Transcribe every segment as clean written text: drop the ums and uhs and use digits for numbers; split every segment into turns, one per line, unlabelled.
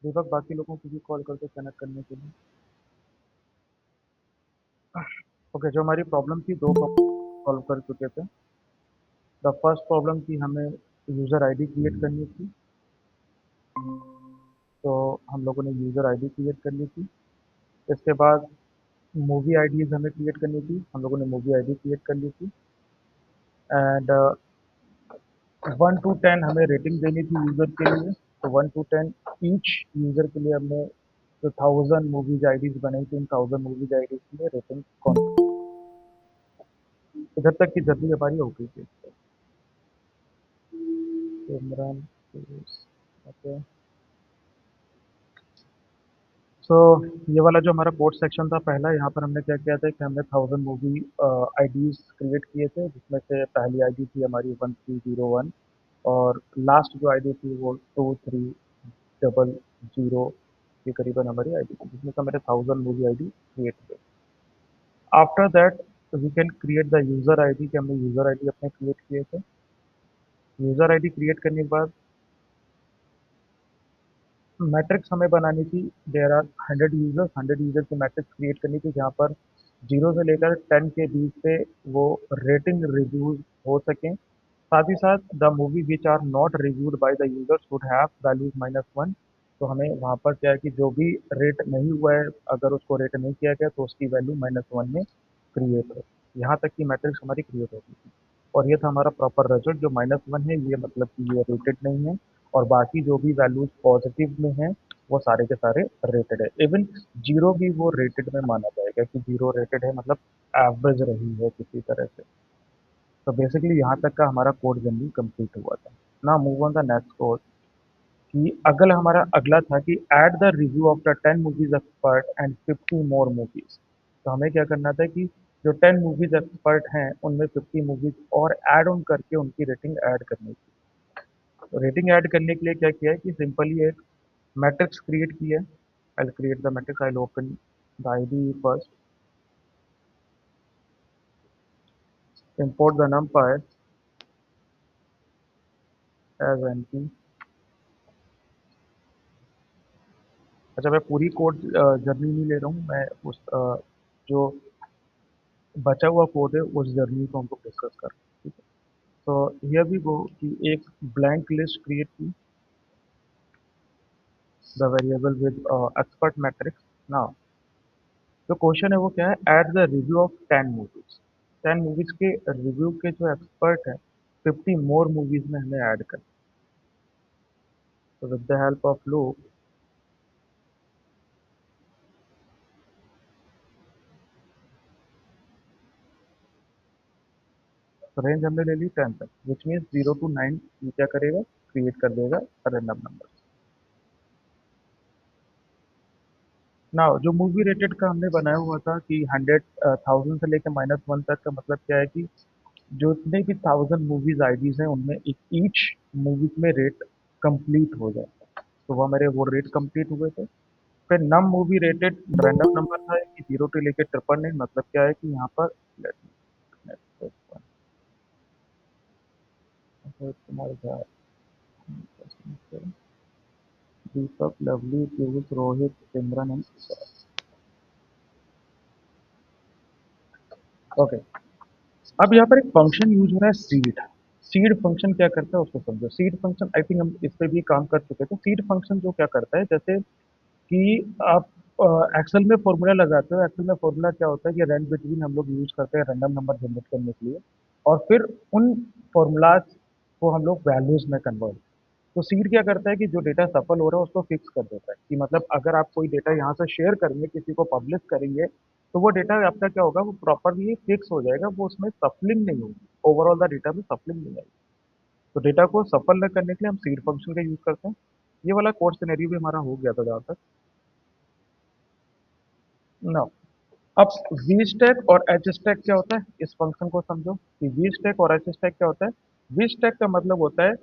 दीपक बाकी लोगों को भी कॉल करके कनेक्ट करने के लिए। ओके, जो हमारी प्रॉब्लम थी दो सॉल्व कर चुके थे। द फर्स्ट प्रॉब्लम थी हमें यूज़र आईडी क्रिएट करनी थी। तो हम लोगों ने यूज़र आईडी क्रिएट कर ली थी। इसके बाद मूवी आईडीज हमें क्रिएट करनी थी, हम लोगों ने मूवी आईडी क्रिएट कर ली थी। एंड 1 to 10 हमें रेटिंग देनी थी यूज़र के लिए। तो 1 to 10 ईच यूज़र के लिए हमने जो 1000 मूवीज आईडीज बनाई थी, उन 1000 मूवीज आईडीज के लिए रेटिंग कौन। इधर तक की जर्नी हमारी हो गई थी। इमरान, ओके। सो ये वाला जो हमारा कोड सेक्शन था पहला, यहाँ पर हमने क्या किया था कि हमने 1000 मूवी आईडीज क्रिएट किए थे, जिसमें से पहली आईडी थी हमारी 1301 और लास्ट जो आईडी थी वो 2300 के करीबन हमारी आईडी थी, जिसमें से हमारे 1000 मूवी आईडी क्रिएट हुए। After that we can create the user ID, कि हमने यूज़र आईडी अपने क्रिएट किए थे। यूज़र आईडी क्रिएट करने के बाद मैट्रिक्स हमें बनानी थी। देयर आर 100 यूजर्स, 100 यूजर की मैट्रिक्स क्रिएट करनी थी, जहाँ पर 0 से लेकर 10 के बीच से वो रेटिंग रिव्यूज हो सकें। साथ ही साथ the movie which are not reviewed by the user should have values -1। तो हमें वहाँ पर क्या है कि जो भी रेट नहीं हुआ है, अगर उसको रेट नहीं किया गया तो उसकी वैल्यू -1 में क्रिएट हो। यहाँ तक की मैट्रिक्स हमारी क्रिएट होती थी। और ये था हमारा प्रॉपर रिजल्ट। जो -1 है ये मतलब कि ये रेटेड नहीं है, और बाकी जो भी वैल्यूज पॉजिटिव में हैं वो सारे के सारे रेटेड है। इवन जीरो भी वो रेटेड में माना जाएगा कि जीरो रेटेड है, मतलब एवरेज रही है किसी तरह से। तो बेसिकली यहाँ तक का हमारा कोड जनरली कंप्लीट हुआ था। ना move on the next code, कि अगला हमारा अगला था कि add the review of the 10 movies expert and 50 more movies. तो हमें क्या करना था कि जो 10 मूवीज एक्सपर्ट हैं उनमें 50 मूवीज और ऐड ऑन करके उनकी रेटिंग ऐड करनी थी। तो रेटिंग ऐड करने के लिए क्या किया है कि सिंपली एक मैट्रिक्स क्रिएट की है। I create the matrix, I open the ID first, import the numpy as np। अच्छा, मैं पूरी कोड जर्नी नहीं ले रहा हूँ, मैं उस जो बचा हुआ कोड है उस जर्नी को हम लोग डिस्कस कर रहे हैं, ठीक है। तो हियर वी गो कि एक ब्लैंक लिस्ट क्रिएट की the variable with expert matrix. Now जो क्वेश्चन है वो क्या है, add the review of 10 movies. 10 movies के रिव्यू के जो एक्सपर्ट है 50 मोर मूवीज में हमें ऐड कर। तो with the help of loop, तो रेंज हमने ले ली 10 तक, विच मीन्स 0 to 9 ये क्या करेगा, क्रिएट कर देगा रैंडम नंबर। ना जो मूवी रेटेड का हमने बनाया हुआ था कि 1000 से लेकर -1 तक, का मतलब क्या है कि जो जितने भी 1000 मूवीज आईडीज हैं उनमें ईच मूवीज में रेट कंप्लीट हो जाए। तो वो हमारे वो रेट कंप्लीट हुए थे। फिर नम मूवी रेटेड रैंडम नंबर था कि 0 से लेकर 999, मतलब क्या है कि यहाँ पर let me next this one। Kumar Jha, Deepak, lovely, Piyush, Rohit, Simran and okay. अब यहाँ पर एक फंक्शन यूज हो रहा है सीड। सीड फंक्शन क्या करता है उसको समझो। सीड फंक्शन आई थिंक हम इस पे भी काम कर चुके थे। सीड फंक्शन जो क्या करता है, जैसे कि आप एक्सेल में फॉर्मूला लगाते हो। एक्सेल में फॉर्मूला क्या होता है कि रेंज बिटवीन हम लोग यूज करते हैं रैंडम नंबर जनरेट करने के लिए, और फिर उन फॉर्मूलाज को हम लोग वैल्यूज में कन्वर्ट। तो सीड क्या करता है कि जो डेटा सफल हो रहा है उसको फिक्स कर देता है, कि मतलब अगर आप कोई डेटा यहाँ से शेयर करेंगे, किसी को पब्लिश करेंगे, तो वो डेटा आपका क्या होगा, वो प्रॉपरली फिक्स हो जाएगा, वो उसमें सफलिंग नहीं होगी। ओवरऑल द डेटा में सफलिंग नहीं आएगी। तो डेटा को सफल करने के लिए हम सीड फंक्शन का यूज करते हैं। ये वाला कोड सिनेरियो भी हमारा हो गया था जहाँ तक ना। अब वी स्टैक और एच स्टैक क्या होता है, इस फंक्शन को समझो कि वी स्टैक और एच स्टैक क्या होता है। वी स्टैक का मतलब होता है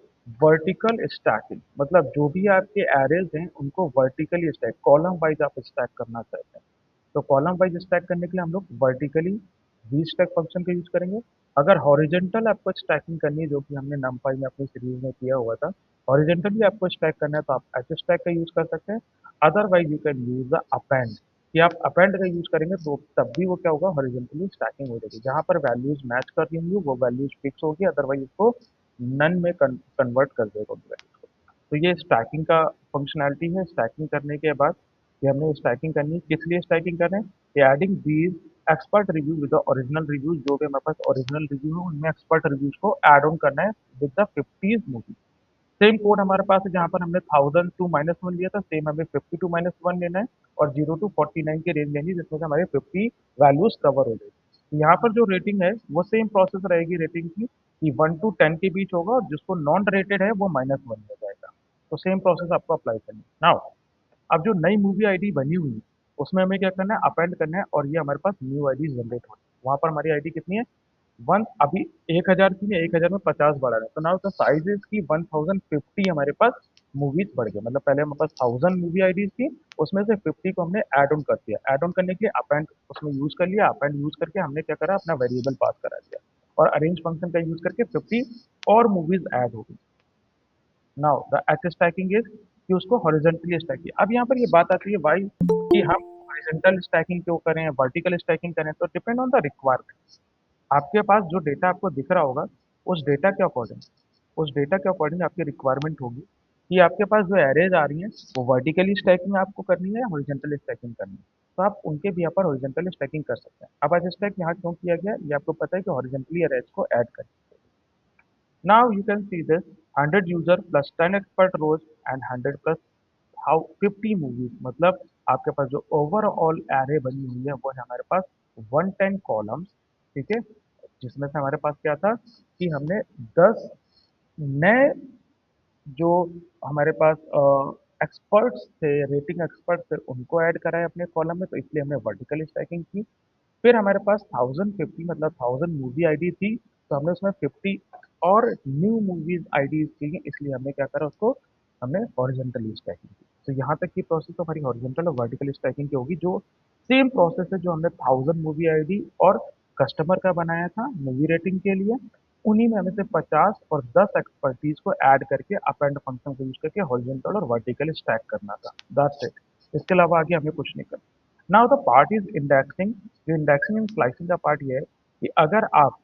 वर्टिकल स्टैकिंग, मतलब जो भी आपके एरेज हैं उनको वर्टिकली स्टैक, कॉलम वाइज आप स्टैक करना चाहते हैं। तो कॉलम वाइज स्टैक करने के लिए हम लोग वर्टिकली वी स्टैक फंक्शन का यूज करेंगे। अगर हॉरिजेंटल आपको स्टैकिंग करनी है, जो कि हमने नमपाई में अपनी सीरीज में किया हुआ था, हॉरिजेंटली आपको स्टैक करना है तो आप एच स्टैक का यूज कर सकते हैं। Otherwise you can use the append, कि आप अपेंड का यूज करेंगे तो तब भी वो क्या होगा, हॉरिजेंटली स्टैकिंग हो जाएगी। जहां पर वैल्यूज मैच कर रही होंगी वो वैल्यूज फिक्स होगी, अदरवाइज उसको नन में कन्वर्ट कर देगा उन वैल्यूज को। तो ये स्टैकिंग का फंक्शनैलिटी है। स्टैकिंग करने के बाद ये हमने स्टैकिंग करनी है, किस लिए स्टैकिंग कर रहे हैं, adding these expert review with the original reviews, जो भी हमारे पास ओरिजिनल रिव्यू है उनमें एक्सपर्ट रिव्यूज को ऐड ऑन करना है with the 50 movie. Same code हमारे पास है, जहाँ पर हमने 1000 टू -1 लिया था, सेम हमें 50 टू -1 लेना है और 0 टू 49 की रेंज लेनी है, जिसमें से हमारे 50 वैल्यूज कवर हो जाएगी। यहाँ पर जो रेटिंग है वो सेम प्रोसेस रहेगी रेटिंग की, कि 1 टू 10 के बीच होगा और जिसको नॉन रेटेड है वो -1 हो जाएगा। तो सेम प्रोसेस आपको अप्लाई करनी है। नाउ अब जो नई मूवी आईडी बनी हुई है उसमें हमें क्या करना है, अपेंड करना है, और ये हमारे पास न्यू आईडी जनरेट हो रही है। वहाँ पर हमारी आईडी कितनी है, वन, अभी 1000 थी, 1000 में 50 बढ़ा रहे हैं, तो नाउ द साइज इज की 1050 हमारे पास मूवीज बढ़ गए। मतलब पहले हमारे पास 1000 मूवी आईडीज थी, उसमें से 50 को हमने ऐड ऑन कर दिया। ऐड ऑन करने के लिए अपेंड उसमें यूज कर लिया, अपेंड यूज करके हमने क्या करा, अपना वेरिएबल पास करा दिया और अरेंज फंक्शन का यूज करके 50 और मूवीज ऐड हो गई। Now the H stacking is कि उसको हॉरिजॉन्टली स्टैक किया। अब यहाँ पर ये बात आती है वाई, कि हम हॉरिजॉन्टल स्टैकिंग क्यों करें, वर्टिकल स्टैकिंग करें, तो डिपेंड ऑन द रिक्वायरमेंट। आपके पास जो डेटा आपको दिख रहा होगा उस डेटा के अकॉर्डिंग, उस डेटा के अकॉर्डिंग आपकी रिक्वायरमेंट होगी कि आपके पास जो एरेज आ रही हैं वो वर्टिकली स्टैकिंग आपको करनी है या हॉरिजॉन्टल स्टैकिंग करनी है। तो आप उनके भी यहाँ पर हॉरिजॉन्टल स्टैकिंग कर सकते हैं। अब आज स्टैक यहाँ क्यों किया गया ये आपको पता है कि हॉरिजॉन्टली एरेज को ऐड करें। Now you can see this 100 user plus 10 expert rows and 100 plus how 50 movies, मतलब आपके पास जो ओवरऑल एरे बनी हुई है वो है हमारे पास 110 कॉलम्स। ठीक है, जिसमें से हमारे पास क्या था कि हमने 10 नए जो हमारे पास एक्सपर्ट्स थे, रेटिंग एक्सपर्ट्स थे, उनको ऐड करा है अपने कॉलम में, तो इसलिए हमने वर्टिकल स्टैकिंग की। फिर हमारे पास 1050 मतलब 1000 मूवी आईडी थी, तो हमने उसमें 50 और न्यू मूवीज आईडीज थी, इसलिए हमने क्या करा, उसको हमने हॉरिजॉन्टली स्टैकिंग की। तो यहाँ तक की प्रोसेस तो हमारी हॉरिजॉन्टल और वर्टिकल स्टैकिंग की होगी। जो सेम प्रोसेस है जो हमने 1000 मूवी आईडी और कस्टमर का बनाया था मूवी रेटिंग के लिए, उन्हीं में हमें से 50 और 10 एक्सपर्टीज को ऐड करके अप एंड फंक्शन को यूज करके हॉरिजॉन्टल और वर्टिकल स्टैक करना था। That's it. इसके अलावा आगे हमें कुछ नहीं करना। Now the part is indexing. जो इंडेक्सिंग एंड स्लाइसिंग का पार्ट ये है कि अगर आप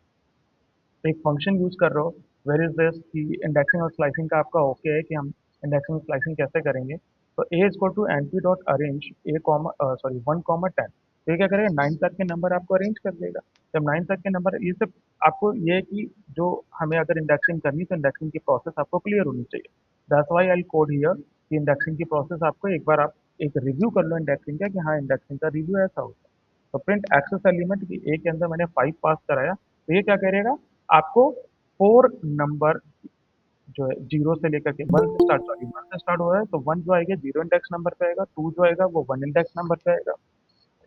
एक फंक्शन यूज कर रहे हो, वेर इज दिस कि इंडेक्सिंग और स्लाइसिंग का आपका ओके है कि हम इंडेक्सिंग और स्लाइसिंग कैसे करेंगे, तो A is to N P dot arange A comma sorry 1 comma 10, तो ये क्या करेगा, 9 तक के नंबर आपको अरेंज कर देगा। जब 9 तक के नंबर, ये सिर्फ आपको ये है कि जो हमें अगर इंडेक्सिंग करनी तो इंडेक्सिंग की प्रोसेस आपको क्लियर होनी चाहिए। That's why I code here कि इंडेक्सिंग की प्रोसेस आपको एक बार आप एक रिव्यू कर लो इंडेक्सिंग का, कि हाँ इंडेक्सिंग का रिव्यू ऐसा होता है। तो प्रिंट एक्सेस एलिमेंट की ए के अंदर मैंने 5 पास कराया, तो ये क्या करेगा, आपको 4 नंबर जो है जीरो से लेकर के वन से स्टार्ट, सॉरी वन से स्टार्ट हो रहा है, तो वन जो आएगा जीरो इंडेक्स नंबर पे आएगा, टू जो आएगा वो वन इंडेक्स नंबर पे आएगा,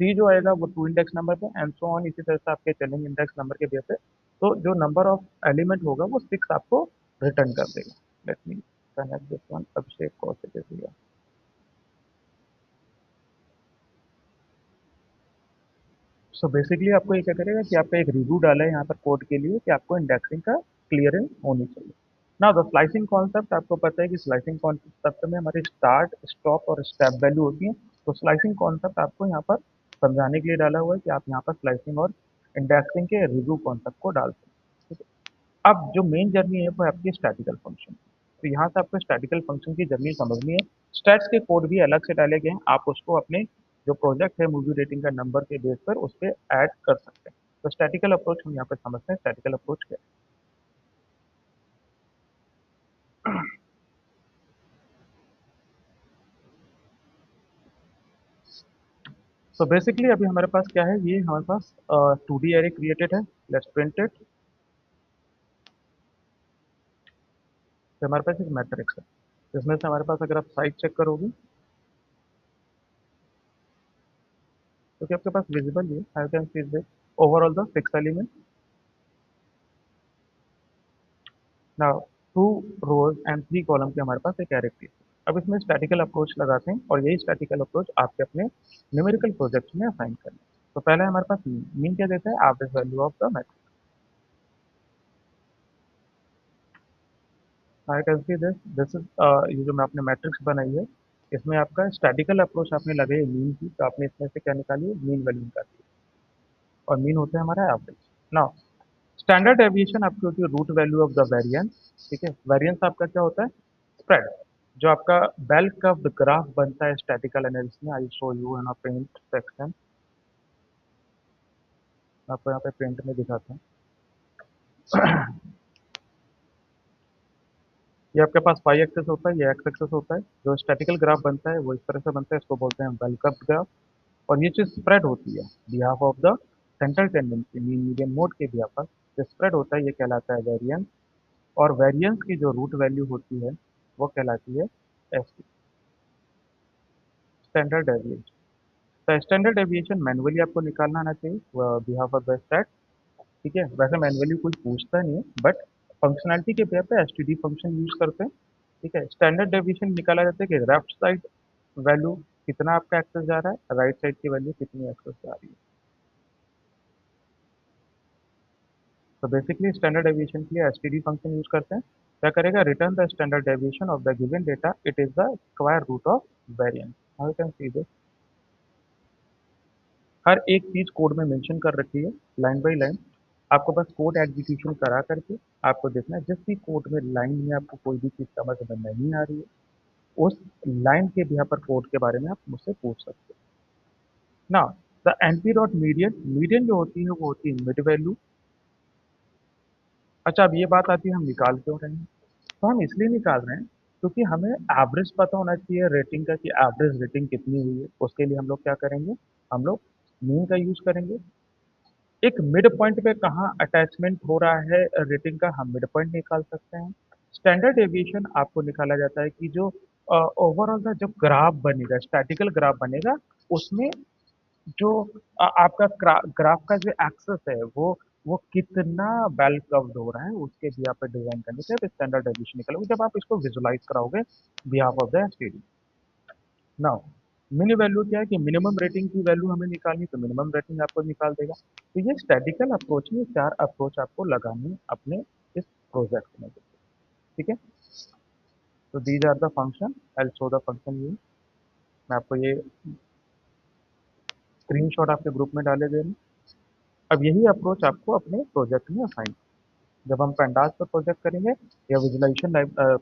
थ्री जो आएगा वो टू इंडेक्स नंबर पे, एंड सो ऑन, इसी तरह से आपके चलेंगे इंडेक्स नंबर के बेस पे। तो जो नंबर ऑफ एलिमेंट होगा वो 6 आपको रिटर्न कर देगा। Let me connect this one, Abhishek Kaushik is here. So basically आपको ये क्या करेगा कि आपका एक रिव्यू डाला है यहाँ पर कोड के लिए कि आपको इंडेक्सिंग का क्लियरेंस होनी चाहिए। ना द स्लाइसिंग कॉन्सेप्ट, आपको पता है कि स्लाइसिंग कॉन्सेप्ट में हमारी स्टार्ट स्टॉप और स्टेप वैल्यू होती है। तो स्लाइसिंग कॉन्सेप्ट आपको यहाँ पर समझाने के लिए डाला हुआ है कि आप यहाँ पर स्लाइसिंग और इंडेक्सिंग के रिव्यू कॉन्सेप्ट को डाल सकते हैं। ठीक है, अब जो मेन जर्नी है वो है आपकी स्टैटिकल फंक्शन। तो यहाँ से आपको स्टैटिकल फंक्शन की जर्नी समझनी है। स्टैट्स के कोड भी अलग से डाले गए हैं, आप उसको अपने जो प्रोजेक्ट है मूवी रेटिंग का नंबर के बेस पर उस पर ऐड कर सकते हैं। तो स्टैटिकल अप्रोच हम यहाँ पर समझते हैं, स्टैटिकल अप्रोच क्या है। सो बेसिकली अभी हमारे पास क्या है, ये हमारे पास 2D एरे क्रिएटेड है। Let's print it. तो हमारे पास एक मैट्रिक्स है, जिसमें से हमारे पास अगर आप साइज चेक करोगे तो क्या आपके पास विजिबल है, I can see this overall the 6 element. Now 2 rows and 3 column की हमारे पास एक एरे थी। अब इसमें स्टैटिकल अप्रोच लगाते हैं और यही स्टैटिकल अप्रोच आपके अपने न्यूमेरिकल प्रोजेक्ट में असाइन करना है। तो पहले हमारे पास मीन क्या देता है, average value of the matrix. I can see this is ये जो मैं आपने मैट्रिक्स बनाई है, इसमें आपका स्टैटिकल अप्रोच आपने लगाई है मीन की, तो आपने इसमें से क्या निकाली है, मीन वैल्यू निकाली है, और मीन होता है हमारा एवरेज। नाउ स्टैंडर्ड डेविएशन आपकी होती है root value of the variance, ठीक है। वेरिएंस आपका क्या होता है, स्प्रेड। जो आपका बेल कर्व्ड ग्राफ बनता है स्टैटिकल एनालिसिस में, I show you in a paint section, आपको यहाँ पे पेंट में दिखाता हूँ। ये आपके पास वाई एक्सेस होता है, ये एक्स एक्सेस होता है। जो स्टैटिकल ग्राफ बनता है वो इस तरह से बनता है, इसको बोलते हैं बेल कर्व्ड ग्राफ। और ये चीज स्प्रेड होती है behalf of the central tendency mean median mode के बिहाफ पर जो स्प्रेड होता है, ये कहलाता है वेरिएंस। और वेरिएंस की जो रूट वैल्यू होती है वो कहलाती है एस, स्टैंडर्ड डेविएशन। तो स्टैंडर्ड डेविएशन मैनुअली आपको निकालना आना चाहिए बिहाफ ऑफ द स्टैट, ठीक है। वैसे मैनुअली कोई पूछता नहीं है, बट फंक्शनैलिटी के बेस पे एसटीडी फंक्शन यूज करते हैं, ठीक है। स्टैंडर्ड डेविएशन निकाला जाता है कि लेफ्ट साइड वैल्यू कितना आपका एक्सेस जा रहा है, राइट साइड की वैल्यू कितनी एक्सेस जा रही है। तो बेसिकली स्टैंडर्ड डेविएशन के लिए एसटीडी फंक्शन यूज करते हैं। क्या करेगा, return the standard deviation of the given data, it is the square root of variance. How you can see this, हर एक चीज कोड में मेंशन कर रखी है लाइन बाय लाइन। आपको बस कोड एग्जीक्यूशन करा करके आपको देखना है, जिस भी कोड में लाइन में आपको कोई भी चीज समझ में नहीं आ रही है, उस लाइन के भी यहाँ पर कोड के बारे में आप मुझसे पूछ सकते हो ना। The NP dot median, median जो होती है वो होती है मिड वैल्यू। अच्छा, अब ये बात आती है हम निकाल क्यों रहे हैं, तो हम इसलिए निकाल रहे हैं क्योंकि हमें एवरेज पता होना चाहिए रेटिंग का, कि एवरेज रेटिंग कितनी हुई है। उसके लिए हम लोग क्या करेंगे, हम लोग मीन का यूज करेंगे। एक मिड पॉइंट पे कहाँ अटैचमेंट हो रहा है रेटिंग का, हम मिड पॉइंट निकाल सकते हैं। स्टैंडर्ड डेविएशन आपको निकाला जाता है कि जो ओवरऑल का जो ग्राफ बनेगा, स्टैटिकल ग्राफ बनेगा, उसमें जो आपका ग्राफ का जो एक्सेस है वो कितना वेल कवर्ड हो रहा है, उसके भी आप डिजाइन करने से स्टैंडर्ड डेविएशन निकलेगा जब आप इसको विजुलाइज कराओगे behalf of the STD. Now mini value क्या है कि मिनिमम रेटिंग की वैल्यू हमें निकालनी, तो मिनिमम रेटिंग आपको निकाल देगा। तो ये स्टैटिकल अप्रोच में चार अप्रोच आपको लगानी है अपने इस प्रोजेक्ट में, ठीक है। तो these are the function, I show the function you. मैं आपको ये स्क्रीनशॉट आपके ग्रुप में डाले दे रहा हूँ। अब यही अप्रोच आपको अपने प्रोजेक्ट में असाइन, जब हम पेंडास पर प्रोजेक्ट करेंगे या विजुलाइजेशन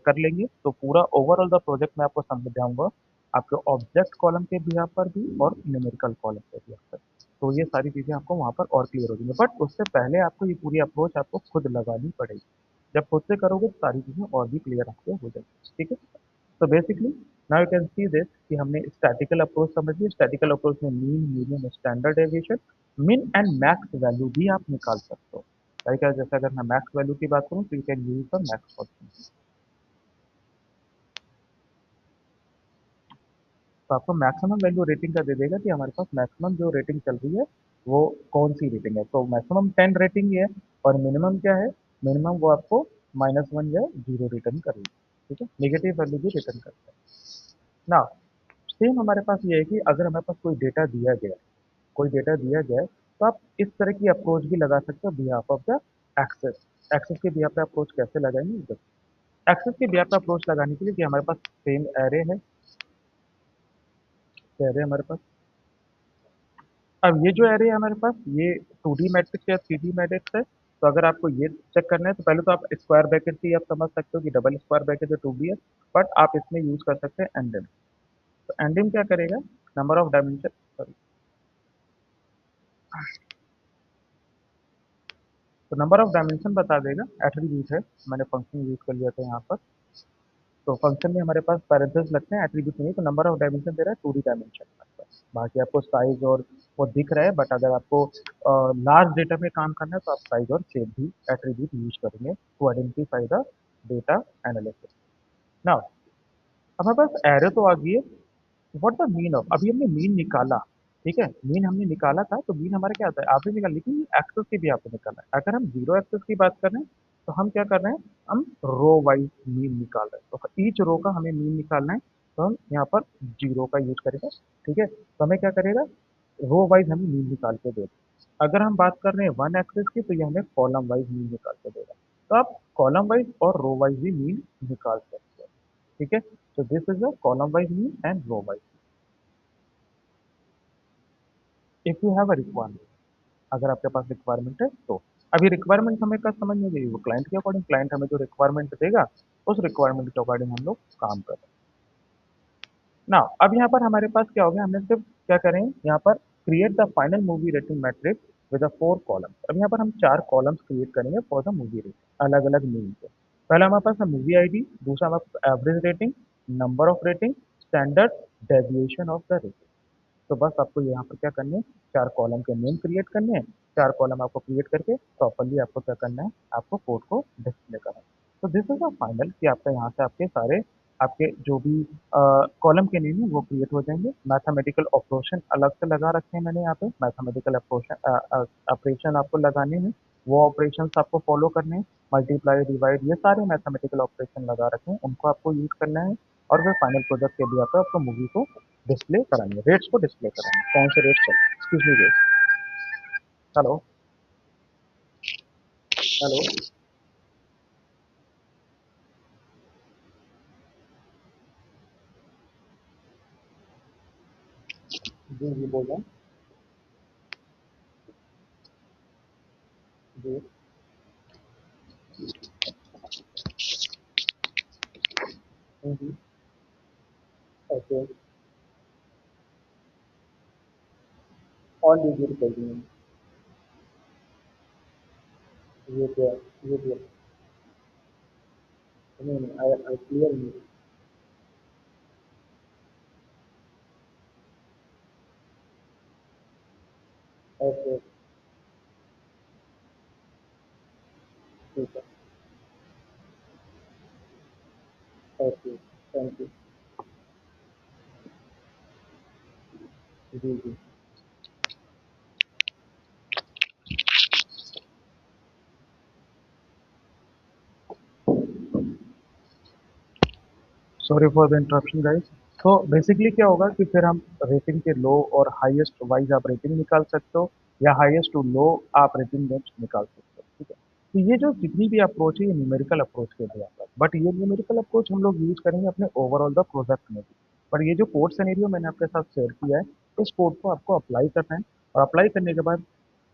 कर लेंगे, तो पूरा ओवरऑल द प्रोजेक्ट मैं आपको समझाऊंगा, आपके ऑब्जेक्ट कॉलम के बिहाफ पर भी और न्यूमेरिकल कॉलम के बिहाफ पर। तो ये सारी चीज़ें आपको वहाँ पर और क्लियर हो जाएंगी, बट उससे पहले आपको ये पूरी अप्रोच आपको खुद लगानी पड़ेगी। जब खुद से करोगे तो सारी चीज़ें और भी क्लियर आपको हो जाएगी, ठीक है। तो basically now you can see this कि हमने स्टैटिकल अप्रोच समझ ली। स्टैटिकल अप्रोच में मीन, मीडियन, स्टैंडर्ड डेविएशन, मिन एंड मैक्स वैल्यू भी आप निकाल सकते हो। लाइक जैसे अगर मैं मैक्स वैल्यू की बात करूँ तो you can use the max function. तो आपको मैक्सिमम वैल्यू रेटिंग का दे देगा कि हमारे पास मैक्सिमम जो रेटिंग चल रही है वो कौन सी रेटिंग है। तो मैक्सिमम 10 रेटिंग ही है, और मिनिमम क्या है, मिनिमम वो आपको -1 या 0 रिटर्न करेगी, ठीक है। नेगेटिव वैल्यू भी रिटर्न करता है ना। सेम हमारे पास ये है कि अगर हमारे पास कोई डेटा दिया गया है, कोई डेटा दिया गया है, तो आप इस तरह की अप्रोच भी लगा सकते हो behalf of the access. Access के बिहाफ पे अप्रोच कैसे लगाएंगे, एक्सेस के बिहाफ पे अप्रोच लगाने के लिए कि हमारे पास सेम एरे है, एरे हमारे पास। अब ये जो एरे है हमारे पास, ये 2D मैट्रिक्स या 3D मैट्रिक्स है। तो अगर आपको ये चेक करना है तो पहले तो आप स्क्वायर ब्रैकेट से ही आप समझ सकते हो कि डबल स्क्वायर ब्रैकेट जो 2D है, बट आप इसमें यूज कर सकते हैं एंडिम। तो एंडिम क्या करेगा, नंबर ऑफ डायमेंशन, सॉरी, तो नंबर ऑफ डायमेंशन बता देगा, एट्रीब्यूट है, मैंने फंक्शन यूज कर लिया था यहाँ पर। तो फंक्शन में हमारे पास पैरेंथेसिस लगते हैं, एट्रीब्यूट नहीं, तो नंबर ऑफ डायमेंशन दे रहा है 2D डायमेंशन हमारे पास। बाकी आपको साइज और वो दिख रहा है, बट अगर आपको लार्ज डेटा में काम करना है तो आप साइज और शेप भी एट्रीब्यूट यूज करेंगे to identify the data analysis. Now अब हमारे पास एरे तो आ गई है, व्हाट द मीन ऑफ, अभी हमने मीन निकाला, ठीक है, मीन हमने निकाला था, तो मीन हमारा क्या आता है, आपने निकाला, लेकिन एक्सेस की भी आपने निकाला है। अगर हम जीरो एक्सेस की बात कर रहे हैं तो हम क्या कर रहे हैं, हम रो वाइज मीन निकाल रहे हैं। तो ईच रो का हमें मीन निकालना है, तो हम यहाँ पर जीरो का यूज करेंगे, ठीक है। तो हमें क्या करेगा, रो वाइज हमें मीन निकाल के देगा। अगर हम बात कर रहे हैं वन एक्सेस की, तो ये हमें कॉलम वाइज मीन निकाल के देगा। तो आप कॉलम वाइज और रो वाइज भी मीन निकाल सकते हैं। ठीक है, तो this is a column wise mean and row wise. If you have a requirement, अगर आपके पास रिक्वायरमेंट है तो। अभी रिक्वायरमेंट हमें का समझ नहीं गई, वो क्लाइंट के अकॉर्डिंग, क्लाइंट हमें जो रिक्वायरमेंट देगा उस रिक्वायरमेंट के अकॉर्डिंग हम लोग काम कर रहे हैं ना। अब यहाँ पर हमारे पास क्या हो गया, हमने सिर्फ क्या करें यहाँ पर, create the final movie rating matrix with the 4 columns. अब यहाँ पर हम 4 कॉलम्स क्रिएट करेंगे फॉर द मूवी रेटिंग, अलग अलग मीन से। पहला हमारे पास है मूवी आईडी, दूसरा हमारे पास average rating, number of rating, standard, deviation of the rating. तो बस आपको यहाँ पर क्या करने हैं, 4 कॉलम के नेम क्रिएट करने हैं। 4 कॉलम आपको क्रिएट करके प्रॉपरली आपको क्या करना है, आपको कोड को डिस्प्ले करना है। तो दिस इज अ फाइनल कि आपका यहाँ से आपके सारे, आपके जो भी कॉलम के नेम है वो क्रिएट हो जाएंगे। मैथमेटिकल ऑपरेशन अलग से लगा रखे हैं मैंने यहाँ पे, मैथमेटिकल ऑपरेशन ऑपरेशन आपको लगाने हैं, वो ऑपरेशन आपको फॉलो करने हैं। मल्टीप्लाई, डिवाइड, ये सारे मैथमेटिकल ऑपरेशन लगा रखे हैं, उनको आपको यूज करना है। और फिर फाइनल प्रोजेक्ट के दिया पे आपको मूवी को डिस्प्ले कराएंगे, रेट्स को डिस्प्ले कराएंगे, कौन से रेट्स चल, excuse me rates. Hello, hello. जी जी बोल रहा हूँ। जी। ओके। ऑन डिजिट कर दिए। ये क्या, ये क्या, नहीं नहीं, आई क्लियर नहीं। ओके। ठीक है। Okay, thank you. जी जी। Sorry for the interruption guys. तो बेसिकली क्या होगा कि फिर हम रेटिंग के लो और हाईएस्ट वाइज आप रेटिंग निकाल सकते हो, या हाईएस्ट टू लो आप रेटिंग रेंज निकाल सकते हो। ठीक है, तो ये जो जितनी भी अप्रोच है ये न्यूमेरिकल अप्रोच के लिए आता है, बट ये न्यूमेरिकल अप्रोच हम लोग यूज करेंगे अपने ओवरऑल द प्रोजेक्ट में भी। पर ये जो कोड सिनेरियो मैंने आपके साथ शेयर किया है, इस कोड को आपको अप्लाई करना है, और अप्लाई करने के बाद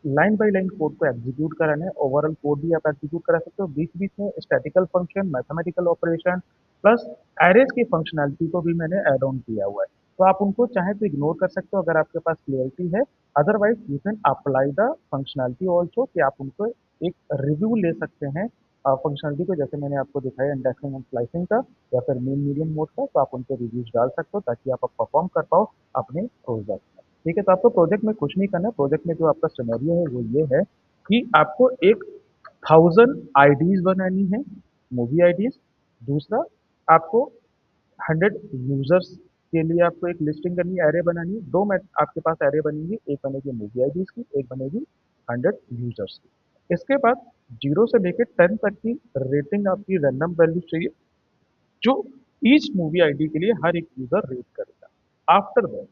लाइन बाय लाइन कोड को एग्जीक्यूट कराना है। ओवरऑल कोड भी आप एग्जीक्यूट करा सकते हो, बीच बीच में statistical function, mathematical operation plus arrays की फंक्शनैलिटी को भी मैंने ऐड ऑन किया हुआ है। तो आप उनको चाहे तो इग्नोर कर सकते हो अगर आपके पास क्लियरिटी है। Otherwise you can apply the functionality also, कि आप उनको एक रिव्यू ले सकते हैं फंक्शनैलिटी को, जैसे मैंने आपको दिखाया इंडेक्सिंग एंड स्लाइसिंग का, या फिर मीन मीडियन मोड का। तो आप उन पर रिव्यूज डाल सकते हो ताकि आप परफॉर्म कर पाओ अपने प्रोजेक्ट में। ठीक है, तो आपको प्रोजेक्ट में कुछ नहीं करना है। प्रोजेक्ट में जो आपका सिनेरियो है वो ये है कि आपको एक 1000 आईडीज बनानी है, मूवी आईडीज। दूसरा, आपको 100 यूजर्स के लिए आपको एक लिस्टिंग करनी है, एरे बनानी है। दो मैथ आपके पास एरे बनेंगी, एक बनेगी मूवी आईडीज की, एक बनेगी 100 यूजर्स की। इसके बाद 0 से लेकर 10 तक की रेटिंग आपकी रैंडम वैल्यू चाहिए, जो ईच मूवी आईडी के लिए हर एक यूजर रेट करेगा। आफ्टर दैट,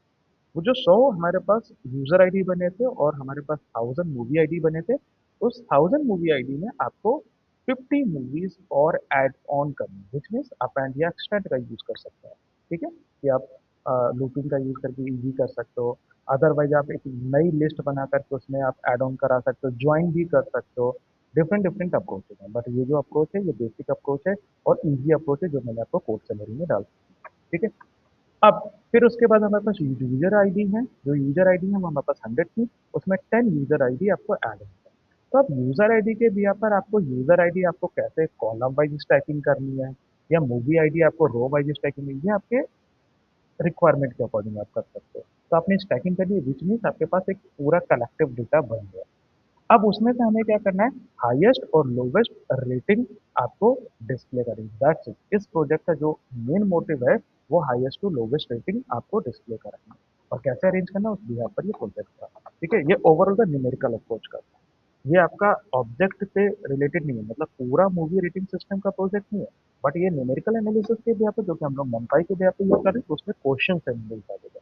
वो जो 100 हमारे पास यूजर आईडी बने थे और हमारे पास 1000 मूवी आईडी बने थे, उस 1000 मूवी आईडी में आपको 50 मूवीज और ऐड ऑन करनी, विच मीन्स आप एंड या एक्सटेंड का यूज कर सकते हैं। ठीक है, कि आप लूपिंग का यूज करके इजी कर सकते हो। अदरवाइज आप एक नई लिस्ट बना करके उसमें आप ऐड ऑन करा सकते हो, ज्वाइन भी कर सकते हो। डिफरेंट डिफरेंट अप्रोचेज हैं, बट ये जो अप्रोच है ये बेसिक अप्रोच है और इजी अप्रोच है जो मैंने आपको कोड समरी में डाल। ठीक है, अब फिर उसके बाद हमारे पास यूजर आईडी है, जो यूजर आईडी है वो हमारे पास 100 थी, उसमें 10 यूजर आईडी आपको ऐड है। तो अब यूजर आईडी के बिया पर आपको यूजर आईडी आपको कैसे कॉलम वाइज स्टैकिंग करनी है, या मूवी आईडी आपको रो वाइज स्टैकिंग, ये आपके रिक्वायरमेंट के अकॉर्डिंग आप कर सकते हो। तो आपने स्टैकिंग कर ली, विच मीन्स आपके पास एक पूरा कलेक्टिव डेटा बन गया। अब उसमें से हमें क्या करना है, हाईएस्ट और लोवेस्ट रेटिंग आपको डिस्प्ले करनी, दैट्स इट। इस प्रोजेक्ट का जो मेन मोटिव है वो हाईएस्ट टू लोवेस्ट रेटिंग आपको डिस्प्ले करना है, और कैसे अरेंज करना है उस बिहार पर ये प्रोजेक्ट का। ठीक है, ये ओवरऑल द न्यूमेरिकल अप्रोच का, ये आपका ऑब्जेक्ट से रिलेटेड नहीं है, मतलब पूरा मूवी रेटिंग सिस्टम का प्रोजेक्ट नहीं है। बट ये न्यूमेरिकल एनालिसिस के बिहार पर, जो कि हम लोग मंपाई के बिहार पर यूज कर रहे हैं, तो उसमें क्वेश्चन से मिल जाएगा।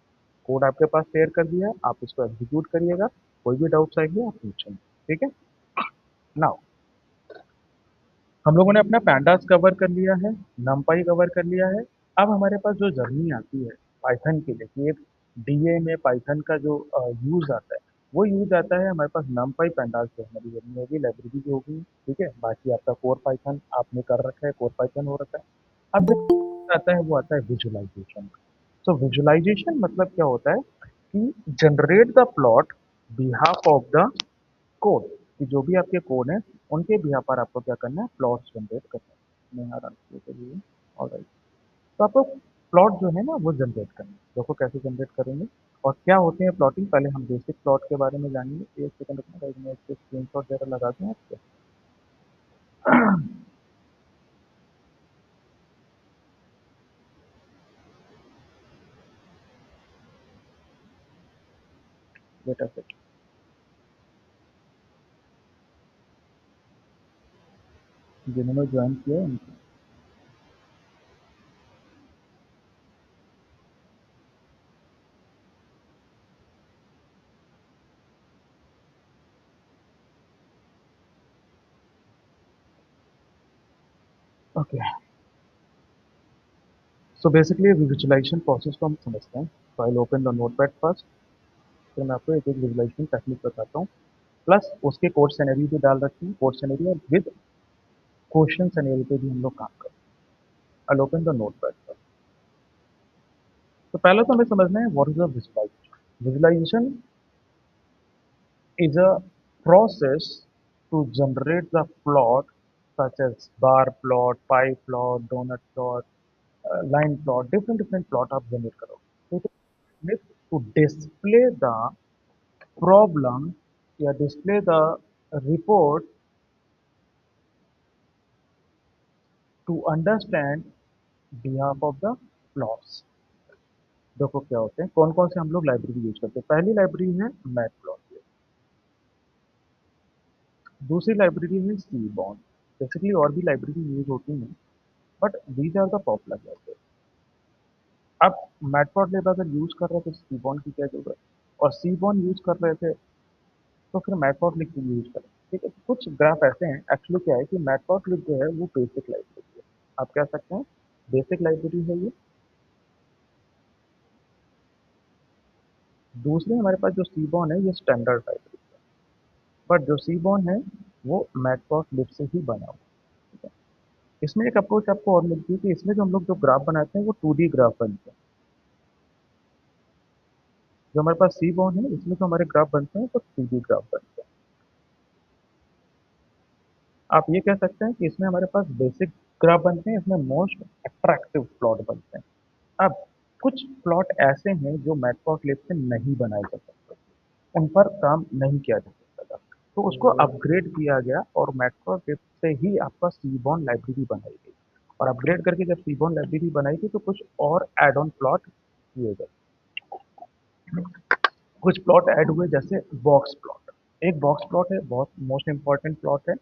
कोड आपके पास शेयर कर दिया है, आप इसको एग्जीक्यूट करिएगा, कोई भी डाउट्स आएंगे आप पूछेंगे। ठीक है, नाउ हम लोगों ने अपना पैंडास कवर कर लिया है, नमपाई कवर कर लिया है। अब हमारे पास जो जर्नी आती है पाइथन के लिए कि एक डीए में पाइथन का जो यूज आता है, वो यूज आता है हमारे पास नमपाई पैंडास जो हमारी जर्नी होगी, लाइब्रेरी की होगी। ठीक है, बाकी आपका कोर पाइथन आपने कर रखा है, कोर पाइथन हो रखा है। अब जो आता है वो आता है विजुअलाइजेशन। तो विजुअलाइजेशन मतलब क्या होता है कि generate the plot behalf of the code, कि जो भी आपके कोड हैं उनके बिहाफ पर आपको क्या करना है, प्लॉट्स जनरेट करना है। मैं आराम से करिए। ऑलराइट, तो आपको प्लॉट जो है ना वो जनरेट करना है। देखो कैसे जनरेट करेंगे और क्या होते हैं प्लॉटिंग। पहले हम बेसिक प्लॉट के बारे में जानेंगे। एक सेकंड रुकना गाइस, मैं इसके स्क्रीनशॉट जरा लगा दूं आपको। डेटा सेट जिन्होंने ज्वाइन किया है उनको। Okay, so basically visualization process को हम समझते हैं। तो I open the notepad first, फिर मैं आपको एक एक विजुअलाइजेशन टेक्निक बताता हूँ। प्लस उसके कोड सिनेरियो भी डाल रखी है, code scenario with question scenario पे भी हम लोग काम करते हैं। I open the notepad. तो पहले तो हमें समझना है what is a visualization. Visualization is a process to generate the plot such as bar plot, pie plot, donut plot, line plot, different plot आप generate करोगे। ठीक है, next to display the problem या display the report to understand behalf of the plots। देखो क्या होते हैं, कौन कौन से हम लोग लाइब्रेरी यूज करते हैं। पहली लाइब्रेरी है मैट प्लॉट, दूसरी लाइब्रेरी है सी बॉन्ड। बेसिकली और भी लाइब्रेरी यूज होती हैं, but these are the popular library. अब मैटप्लॉटलिब अगर यूज कर रहे थे तो सीबॉन की क्या जरूरत, और सीबॉन यूज कर रहे थे तो फिर मैटप्लॉटलिब क्यों यूज करें। ठीक है, कुछ ग्राफ ऐसे हैं। एक्चुअली क्या है कि मैटप्लॉटलिब जो है वो बेसिक लाइब्रेरी है, आप कह सकते हैं बेसिक लाइब्रेरी है ये। दूसरे हमारे पास जो सीबॉन है ये स्टैंडर्ड लाइब्रेरी है, बट जो सीबॉन है वो मैटप्लॉटलिब से ही बना हुआ है। इसमें एक अप्रोच आपको और मिलती है कि इसमें जो हम लोग जो ग्राफ बनाते हैं वो 2D ग्राफ बनते हैं। जो हमारे पास सीबॉन है इसमें जो हमारे ग्राफ बनते हैं तो 3D ग्राफ बनते हैं। आप ये कह सकते हैं कि इसमें हमारे पास बेसिक ग्राफ बनते हैं, इसमें मोस्ट अट्रैक्टिव प्लॉट बनते हैं। अब कुछ प्लॉट ऐसे हैं जो मैटप्लॉटलिब से नहीं बनाए जा सकते, उन पर काम नहीं किया जा सकता था, तो उसको अपग्रेड किया गया और मैटप्लॉटलिब से ही आपका सीबॉन लाइब्रेरी बनाई गई। और अपग्रेड करके जब सीबॉन लाइब्रेरी बनाई थी तो कुछ और एड ऑन प्लॉट किए गए। कुछ प्लॉट ऐड हुए जैसे बॉक्स प्लॉट। एक बॉक्स प्लॉट है, बहुत मोस्ट इंपॉर्टेंट प्लॉट है।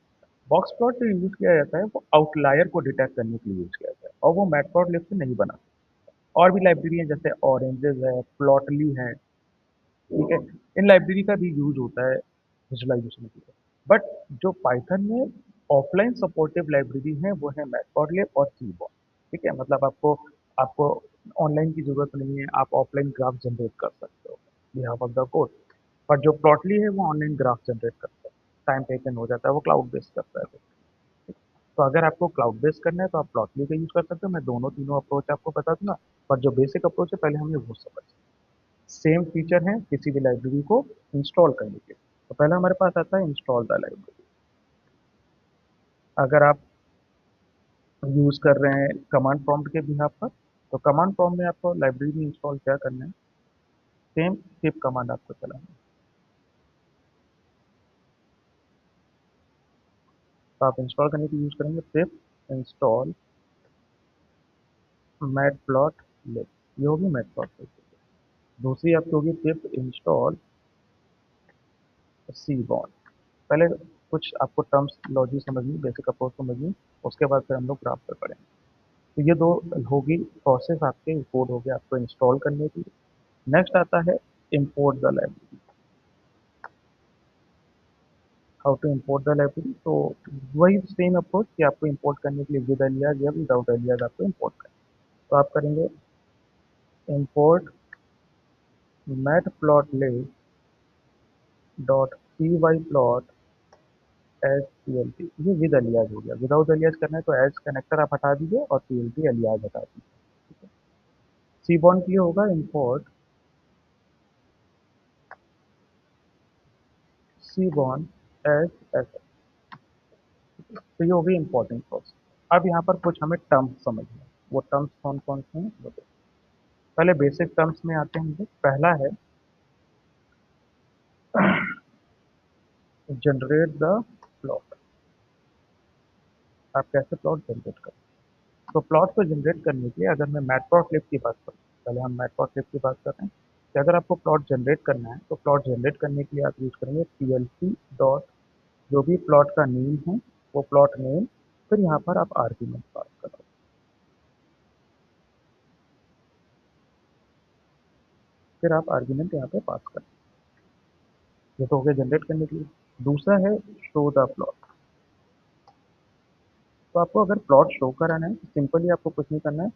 बॉक्स प्लॉट जो यूज किया जाता है वो आउटलायर को डिटेक्ट करने के लिए यूज किया जाता है, और वो मैटप्लॉटलिब से नहीं बना। और भी लाइब्रेरी है जैसे ऑरेंजेस है, प्लॉटली है। ठीक है, इन लाइब्रेरी का भी यूज होता है विजुअलाइजेशन के लिए। बट जो पाइथन में ऑफलाइन सपोर्टिव लाइब्रेरी है वो है मैटप्लॉटलिब और सीबॉन। ठीक है, मतलब आपको आपको ऑनलाइन की जरूरत नहीं है, आप ऑफलाइन ग्राफ जनरेट कर सकते हो behalf of the code. But जो प्लॉटली है वो ऑनलाइन ग्राफ जनरेट करता है, टाइम टेकन हो जाता है, वो क्लाउड बेस्ड करता है। तो अगर आपको क्लाउड बेस्ड करना है तो आप प्लॉटली का यूज कर सकते हो। मैं दोनों तीनों अप्रोच आपको बता दूंगा, पर जो बेसिक अप्रोच है पहले हमें वो समझ। सेम फीचर है किसी भी लाइब्रेरी को इंस्टॉल करने के। तो पहले हमारे पास आता है इंस्टॉल द लाइब्रेरी। अगर आप यूज कर रहे हैं कमांड प्रॉम्प्ट के बिहाफ पर, तो कमांड प्रॉम्प्ट में आपको लाइब्रेरी में इंस्टॉल क्या करना है, सेम पिप कमांड आपको चलाना है। तो आप इंस्टॉल करने के यूज करेंगे पिप इंस्टॉल मैटप्लॉटलिब, ये होगी मैटप्लॉटलिब। दूसरी आपकी होगी पिप इंस्टॉल सीबॉन। पहले कुछ आपको टर्म्स लॉजी समझनी, बेसिक अप्रोच समझनी, उसके बाद फिर हम लोग ग्राफ पर पढ़ेंगे। तो ये दो होगी प्रोसेस आपके, कोड हो गया आपको इंस्टॉल करने की। नेक्स्ट आता है import the library. How to import the library, तो वही सेम अप्रोच कि आपको इम्पोर्ट करने के लिए विद एलियास या विदाउट एलियास आपको इम्पोर्ट करना है। तो आप करेंगे import matplotlib dot P Y plot as P L T, ये विद एलियास हो गया। विदाउट एलियास करना है तो एज कनेक्टर आप हटा दीजिए और पी एल टी एलियास हटा दीजिए। सी बॉन्ड के लिए होगा इम्पोर्ट सी बॉन्ड एज एस, तो ये हो गई इंपॉर्टेंट प्रोसेस। अब यहाँ पर कुछ हमें टर्म्स समझना है, वो टर्म्स कौन कौन से हैं वो देखो। पहले बेसिक टर्म्स में आते हैं हम लोग। पहला है जनरेट द प्लॉट। आप कैसे प्लॉट जनरेट करें? तो प्लॉट को जनरेट करने के लिए अगर मैं मैटप्लॉटलिब की बात करूँ, पहले हम मैटप्लॉटलिब की बात कर रहे हैं कि अगर आपको प्लॉट जनरेट करना है तो प्लॉट जनरेट करने के लिए आप यूज करेंगे पी एल सी डॉट, जो भी प्लॉट का नेम है वो प्लॉट नेम, फिर यहाँ पर आप आर्ग्यूमेंट पास करो, फिर आप आर्ग्यूमेंट यहाँ पे पास करें। ये तो हो गया जनरेट करने के लिए। दूसरा है शो द प्लॉट। तो आपको अगर प्लॉट शो कराना है तो सिंपली आपको कुछ नहीं करना है,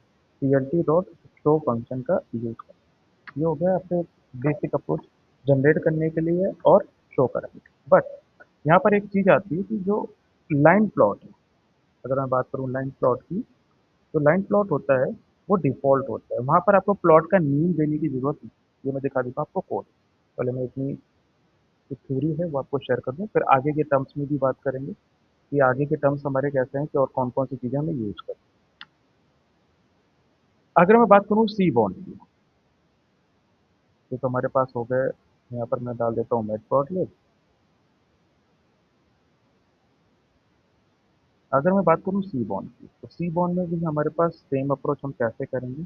P L T dot show function का यूज करना है। ये हो गया आपके बेसिक अप्रोच जनरेट करने के लिए और शो कराने के लिए। बट यहाँ पर एक चीज़ आती है कि जो लाइन प्लॉट है, अगर मैं बात करूँ लाइन प्लॉट की, तो लाइन प्लॉट होता है वो डिफ़ॉल्ट होता है, वहाँ पर आपको प्लॉट का नेम देने की ज़रूरत नहीं। ये मैं दिखा देता हूँ आपको कोड। पहले मैं इतनी जो थ्योरी है वो आपको शेयर कर दूँ, फिर आगे के टर्म्स में भी बात करेंगे कि आगे के टर्म्स हमारे कैसे हैं कि और कौन कौन सी चीज़ें हमें यूज करें। अगर मैं बात करूँ सी बॉन्ड की, तो हमारे पास हो गए, यहाँ पर मैं डाल देता हूँ मैटप्लॉटलिब। अगर मैं बात करूँ सी बॉन्ड की, तो सी बॉन्ड में भी हमारे पास सेम अप्रोच हम कैसे करेंगे,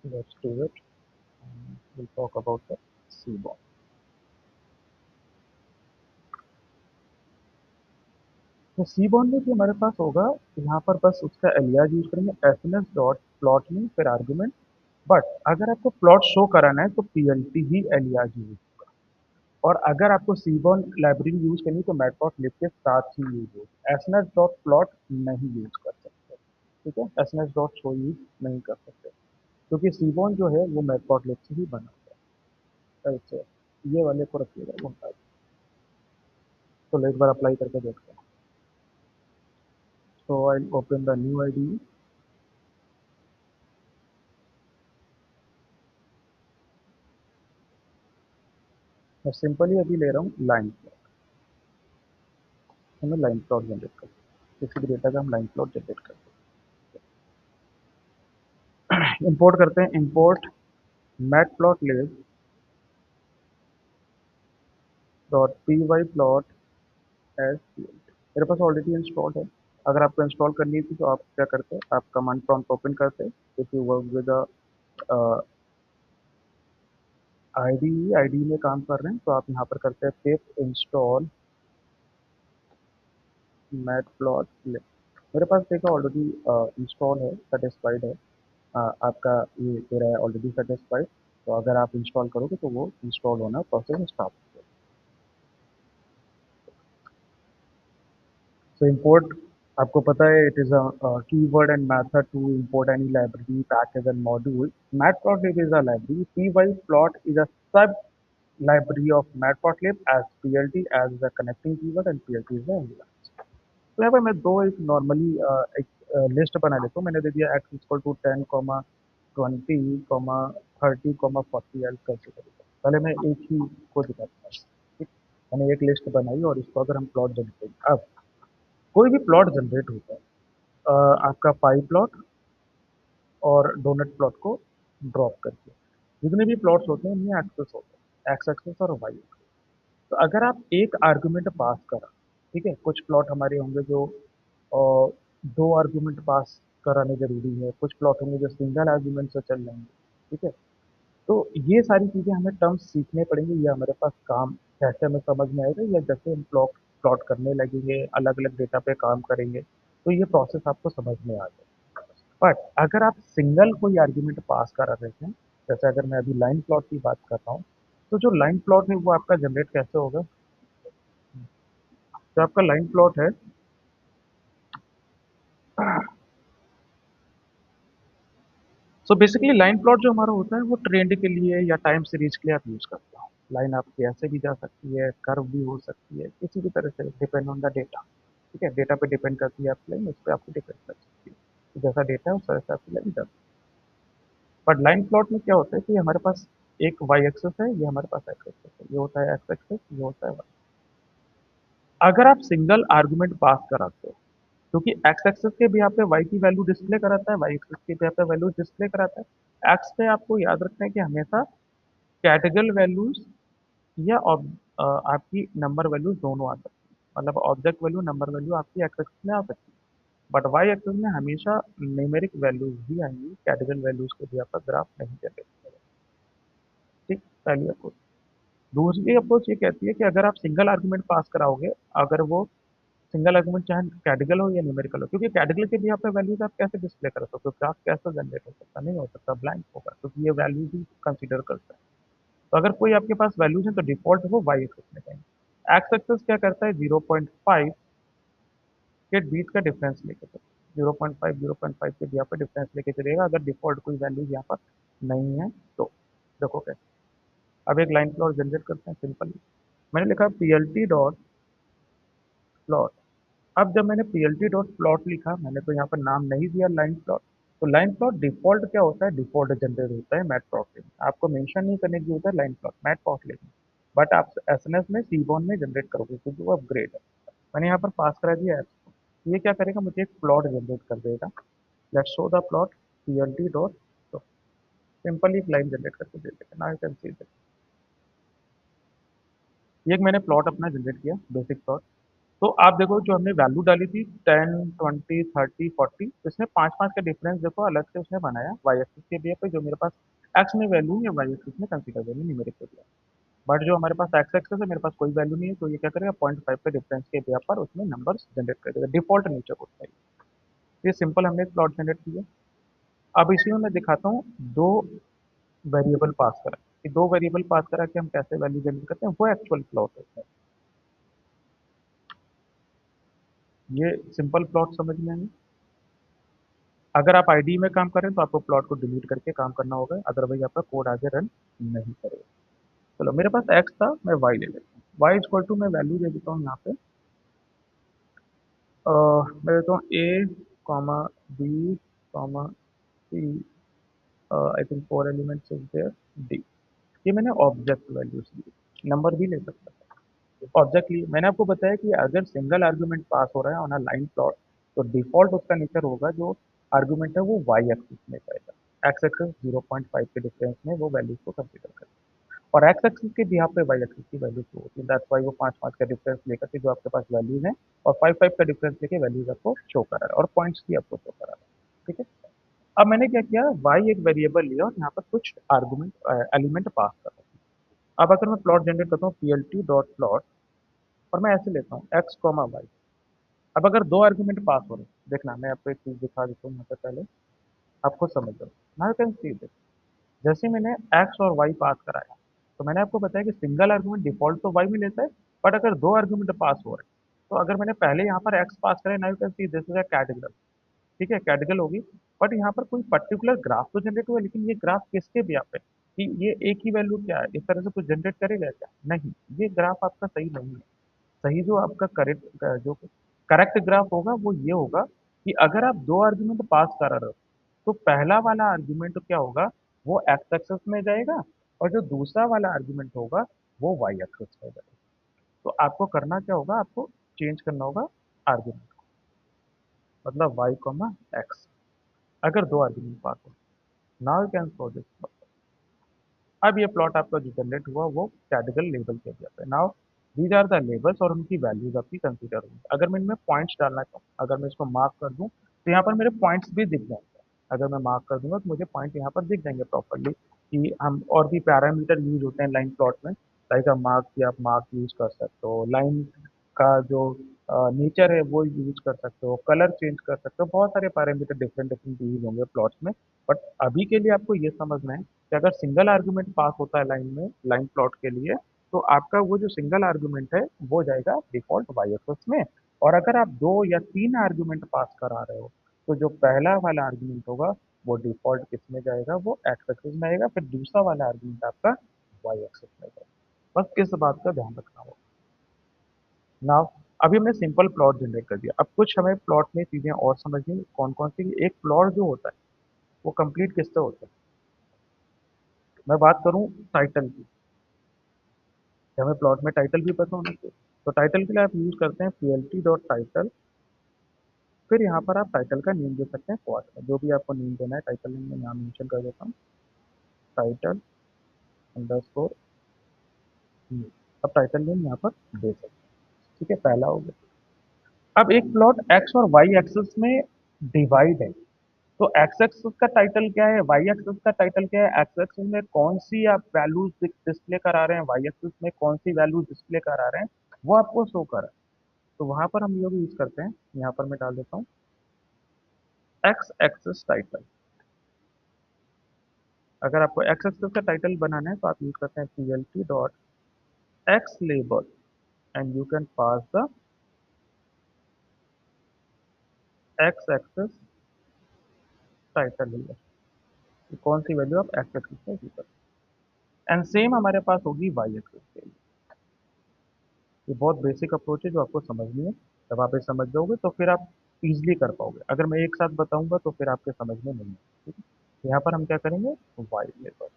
let's do it, will talk about the seaborn. तो सी बॉन्ड में भी हमारे पास होगा, यहाँ पर बस उसका एलियास यूज करेंगे S N S dot plot में, फिर आर्गुमेंट। बट अगर आपको प्लॉट शो कराना है तो पी एल टी ही एलियास यूज, और अगर आपको सीबॉन लाइब्रेरी यूज करनी है तो मैटप्लॉटलिब के साथ ही यूज होगी, एसएनएस डॉट प्लॉट नहीं यूज कर सकते। ठीक है, एसएनएस डॉट शो यूज नहीं कर सकते क्योंकि सीबॉन जो है वो मैटप्लॉटलिब से ही बना हुआ है। अच्छा, ये वाले को रखिएगा, वो हटा दीजिए। तो एक बार अप्लाई करके देखते हैं। So I open the new ID. मैं सिंपली अभी ले रहा हूँ लाइन प्लॉट, हमें लाइन प्लॉट जनरेट कर, किसी भी डेटा का हम लाइन प्लॉट जनरेट करते हैं। इंपोर्ट करते हैं, import matplotlib dot P Y plot as, मेरे पास ऑलरेडी इंस्टॉल्ड है। अगर आपको इंस्टॉल करनी थी तो आप क्या करते, आप कमांड प्रॉम्प्ट ओपन करते, if you work with ID, ID में काम कर रहे हैं तो आप यहाँ पर करते हैं पिप इंस्टॉल मैटप्लॉटलिब। मेरे पास देखा ऑलरेडी इंस्टॉल है, सेटिस्फाइड है। आपका ये दे रहा है ऑलरेडी सेटिस्फाइड, तो अगर आप इंस्टॉल करोगे तो वो इंस्टॉल होना प्रोसेस स्टार्ट हो। So import, आपको पता है it is a keyword and method to import any library package and module. Matplotlib is a library. pyplot is a sub library of Matplotlib as PLT as the connecting keyword and PLT is the angular. तो यहाँ पर मैं दो एक normally एक list बना लेता हूँ। मैंने दे दिया X equal to 10 comma 20 comma 30 comma 40 else कैसे करेंगे। पहले मैं एक ही को दिखाता हूँ। ठीक, मैंने एक लिस्ट बनाई और इसको अगर हम प्लॉट जनरेट, अब कोई भी प्लॉट जनरेट होता है, आपका पाई प्लॉट और डोनट प्लॉट को ड्रॉप करके जितने भी प्लॉट्स होते हैं उनमें एक्सेस होता है, एक्स एक्सेस और वाई एक्सेस। तो अगर आप एक आर्गुमेंट पास करा, ठीक है, कुछ प्लॉट हमारे होंगे जो अ, दो आर्गुमेंट पास कराने जरूरी है, कुछ प्लॉट होंगे जो सिंगल आर्गुमेंट से चल जाएंगे। ठीक है, तो ये सारी चीज़ें हमें टर्म्स सीखने पड़ेंगे, ये हमारे पास काम कैसे हमें समझ में आएगा, या जैसे हम प्लॉट प्लॉट करने लगेंगे अलग अलग डेटा पे काम करेंगे तो ये प्रोसेस आपको समझ में आ जाए। बट अगर आप सिंगल कोई आर्ग्यूमेंट पास करा रहे हैं, जैसे अगर मैं अभी लाइन प्लॉट की बात कर रहा हूँ, तो जो लाइन प्लॉट है वो आपका जनरेट कैसे होगा? जो आपका लाइन प्लॉट है, सो बेसिकली लाइन प्लॉट जो हमारा होता है वो ट्रेंड के लिए या टाइम सीरीज के लिए आप यूज करते हो। लाइन आपकी ऐसे भी जा सकती है, कर्व भी हो सकती है, किसी भी तरह से, डिपेंड ऑन द डेटा। ठीक है, डेटा पे डिपेंड करती है आपकी लाइन, उस पर आपको डिपेंड कर सकती है। तो जैसा डेटा है उस तरह से आपकी लाइन जाती है। बट लाइन प्लॉट में क्या होता है कि हमारे पास एक वाई एक्सेस है, ये हमारे पास एक्स एक्सेस है, ये होता है एक्स एक्सेस, ये होता है वाई। अगर आप सिंगल आर्गुमेंट पास कराते हो, क्योंकि एक्स एक्सेस के भी यहाँ पे वाई की वैल्यू डिस्प्ले कराता है, वाई एक्सेस के भी यहाँ पे वैल्यू डिस्प्ले कराता है। एक्स पे आपको याद रखना है कि हमेशा कैटेगल वैल्यूज या आपकी नंबर वैल्यूज दोनों आ सकती है, मतलब ऑब्जेक्ट वैल्यू नंबर वैल्यू आपकी एक्स एक्सेस में आ सकती है। बट वाई एक्सेस में हमेशा न्यूमेरिक वैल्यूज ही आएंगी, कैटेगल वैल्यूज के भी आपका ग्राफ नहीं जनरेट करेगा। ठीक, पहली अप्रोच। दूसरी अप्रोच ये कहती है कि अगर आप सिंगल आर्गुमेंट पास कराओगे, अगर वो सिंगल आर्गुमेंट चाहे कैटेगल हो या न्यूमेरिकल हो, क्योंकि कैटेगल के भी यहाँ पे वैल्यूज आप कैसे डिस्प्ले कर सकते हो, ग्राफ कैसे जनरेट हो सकता, नहीं हो सकता, ब्लैंक होगा, क्योंकि ये वैल्यूज ही कंसीडर करता है। तो अगर कोई आपके पास वैल्यूज है तो डिफॉल्ट वो वाई एक्सेस में जाएंगे। एक्स एक्सेस क्या करता है, 0.5 के बीच का डिफरेंस लेके चलेगा, 0.5 के यहाँ पे डिफरेंस लेके चलेगा, अगर डिफॉल्ट कोई वैल्यूज यहाँ पर नहीं है तो। देखो कैसे। अब एक लाइन प्लॉट जनरेट करते हैं सिंपल। मैंने लिखा पीएलटी डॉट प्लॉट। अब जब मैंने पीएलटी डॉट प्लॉट लिखा, मैंने तो यहाँ पर नाम नहीं दिया लाइन प्लॉट। तो लाइन प्लॉट डिफॉल्ट क्या होता है, डिफॉल्ट जनरेट होता है मैटप्लॉटलिब। आपको मेंशन नहीं करने की होता है लाइन प्लॉट, मैटप्लॉटलिब। बट आप एसएनएस में सीबॉन में जनरेट करोगे क्योंकि वो अपग्रेड है। मैंने यहाँ पर पास करा दिया एप्स को। ये क्या करेगा, मुझे एक प्लॉट जनरेट कर देगा। Let's show the plot PLT dot. तो सिंपल एक लाइन जनरेट करके दे देगा। ना यू कैन सी। ये एक मैंने प्लॉट अपना जनरेट किया, बेसिक प्लॉट। तो आप देखो जो हमने वैल्यू डाली थी 10, 20, 30, 40, इसमें 5-5 का डिफरेंस देखो अलग से उसने बनाया वाई एक्सिस के लिए पे, जो मेरे पास एक्स में वैल्यू या वाई एक्सिस में कंसीडर वैल्यू न्यूमेरिक पे दिया। बट जो हमारे पास एक्स एक्सेस है, मेरे पास कोई वैल्यू नहीं है, तो ये क्या करेगा, 0.5 के डिफरेंस के बिहाफ पर उसमें नंबर्स जनरेट कर देगा, डिफॉल्ट नेचर होता है। ये सिंपल हमने एक प्लॉट जनरेट किया। अब इसी में मैं दिखाता हूँ दो वेरिएबल पास करा कि दो वेरिएबल पास करा के हम कैसे वैल्यू जनरेट करते हैं, वो एक्चुअल प्लॉट होता है। ये सिंपल प्लॉट समझ में आए। अगर आप आईडी में काम करें तो आपको प्लॉट को डिलीट करके काम करना होगा, अदरवाइज आपका कोड आगे रन नहीं करेगा। चलो, मेरे पास एक्स था, मैं वाई ले लेता हूँ। वाई इक्वल टू मैं वैल्यू दे देता हूँ यहाँ पे। मैं देता हूँ A comma B comma C, I think 4 elements is there, D. ये मैंने ऑब्जेक्ट वैल्यूज ली, नंबर भी ले सकता था। ऑब्जेक्ट ली, मैंने आपको बताया कि अगर सिंगल आर्गुमेंट पास हो रहा है ऑन अ लाइन प्लॉट, तो डिफॉल्ट उसका नेचर होगा जो आर्गुमेंट है वो वाई एक्सिस में जाएगा। एक्स एक्सिस 0.5 के डिफरेंस में वो वैल्यूज को कंसीडर करेगा, और एक्स एक्सिस के बिहाफ पे वाई एक्सिस की वैल्यू शो होती है। दैट्स वाई वो 5-5 का डिफरेंस लेकर के जो आपके पास वैल्यूज हैं, और 5-5 का डिफरेंस लेके वैल्यूज आपको शो करा रहा है, और पॉइंट्स भी आपको शो करा रहा है। ठीक है। अब मैंने क्या किया, वाई एक वेरिएबल लिया और यहाँ पर कुछ आर्गुमेंट एलिमेंट पास कर रहा हूँ। अब अगर मैं प्लॉट जनरेट करता हूँ पीएलटी डॉट प्लॉट, और मैं ऐसे लेता हूँ एक्स कॉमा वाई। अब अगर दो आर्गुमेंट पास हो रहे हैं, देखना मैं आपको एक चीज दिखा देता हूँ यहाँ पे पहले, आपको समझ लो। Now you can see this. जैसे मैंने एक्स और वाई पास कराया, तो मैंने आपको बताया कि सिंगल आर्गुमेंट डिफॉल्ट तो वाई में लेता है, बट अगर दो आर्गुमेंट पास हो रहे हैं, तो अगर मैंने पहले यहाँ पर एक्स पास कराया, now you can see this is a category. ठीक है, कैटेगरी होगी। बट यहाँ पर कोई पर्टिकुलर ग्राफ तो जनरेट हुआ, लेकिन ये ग्राफ किसके भी पे, कि ये एक ही वैल्यू क्या है, इस तरह से कुछ जनरेट करेगा क्या, नहीं। ये ग्राफ आपका सही नहीं है। सही जो आपका करेक्ट जो करेक्ट ग्राफ होगा वो ये होगा कि अगर आप दो आर्ग्यूमेंट पास कर रहे हो, तो पहला वाला आर्ग्यूमेंट क्या होगा, वो एक्स एक्सेस में जाएगा, और जो दूसरा वाला आर्ग्यूमेंट होगा वो वाई एक्सेस में जाएगा। तो आपको करना क्या होगा, आपको चेंज करना होगा आर्ग्यूमेंट, मतलब वाई कॉमा एक्स, अगर दो आर्ग्यूमेंट पास हो। Now you can solve this. अब ये प्लॉट आपका जो जनरेट हुआ वो कैटेगरी लेबल के दिया है। Now these are the labels, और उनकी वैल्यूज आपकी कंसीडर होंगी। अगर मैं इनमें पॉइंट्स डालना चाहूँ, अगर मैं इसको मार्क कर दूं, तो यहाँ पर मेरे पॉइंट्स भी दिख जाएंगे। अगर मैं मार्क कर दूंगा तो मुझे पॉइंट यहाँ पर दिख जाएंगे प्रॉपरली, कि हम और भी पैरामीटर यूज होते हैं लाइन प्लॉट में, लाइक आप मार्क या आप मार्क यूज कर सकते हो। लाइन का जो नेचर है वो यूज कर सकते हो, कलर चेंज कर सकते हो, बहुत सारे पैरामीटर डिफरेंट डिफरेंट यूज होंगे प्लॉट्स में। बट अभी के लिए आपको ये समझना है कि अगर सिंगल आर्गुमेंट पास होता है लाइन में, लाइन प्लॉट के लिए, तो आपका वो जो सिंगल आर्गुमेंट है वो जाएगा डिफॉल्ट वाई एक्सेस में। और अगर आप दो या तीन आर्गुमेंट पास करा रहे हो, तो जो पहला वाला आर्गुमेंट होगा वो डिफॉल्ट किस में जाएगा, वो एक्स एक्सेस में आएगा, फिर दूसरा वाला आर्गुमेंट आपका वाई एक्सेस में जाएगा। बस इस बात का ध्यान रखना होगा। नाउ अभी हमने सिंपल प्लॉट जनरेट कर दिया, अब कुछ हमें प्लॉट में चीजें और समझनी, कौन कौन सी। एक प्लॉट जो होता है वो कंप्लीट किससे होता है। मैं बात करूं टाइटल की, कि हमें प्लॉट में टाइटल भी पता होना चाहिए। तो टाइटल के लिए आप यूज करते हैं plt डॉट टाइटल। फिर यहाँ पर आप टाइटल का नेम दे सकते हैं क्वाड में, जो भी आपको नेम देना है टाइटल नेम में यहाँ मेंशन कर देता हूँ, टाइटल अंडरस्कोर। अब टाइटल नेम यहाँ पर दे सकते हैं। ठीक है, पहला हो गया। अब एक प्लॉट एक्स और वाई एक्सिस में डिवाइड है, तो एक्स एक्सिस का टाइटल क्या है, वाई एक्सिस का टाइटल क्या है, एक्स एक्सिस में कौन सी आप वैल्यूज डिस्प्ले करा रहे हैं, वाई एक्सिस में कौन सी वैल्यूज डिस्प्ले करा रहे हैं, वो आपको शो करा है। तो वहां पर हम लोग यूज करते हैं, यहाँ पर मैं डाल देता हूँ एक्स एक्सिस टाइटल। अगर आपको एक्स एक्सिस का टाइटल बनाना है तो आप यूज करते हैं plt dot x label, and you can pass the x axis title here, कौन सी वैल्यू आप एक्स एक्सिस में यूज करते हैं। एंड सेम हमारे पास होगी वाई एक्सिस के लिए। ये बहुत बेसिक अप्रोच है जो आपको समझनी है। जब आप ये समझ जाओगे तो फिर आप इजीली कर पाओगे, अगर मैं एक साथ बताऊंगा तो फिर आपके समझ में नहीं आएगा। ठीक है, तो यहाँ पर हम क्या करेंगे, वाई लेबल,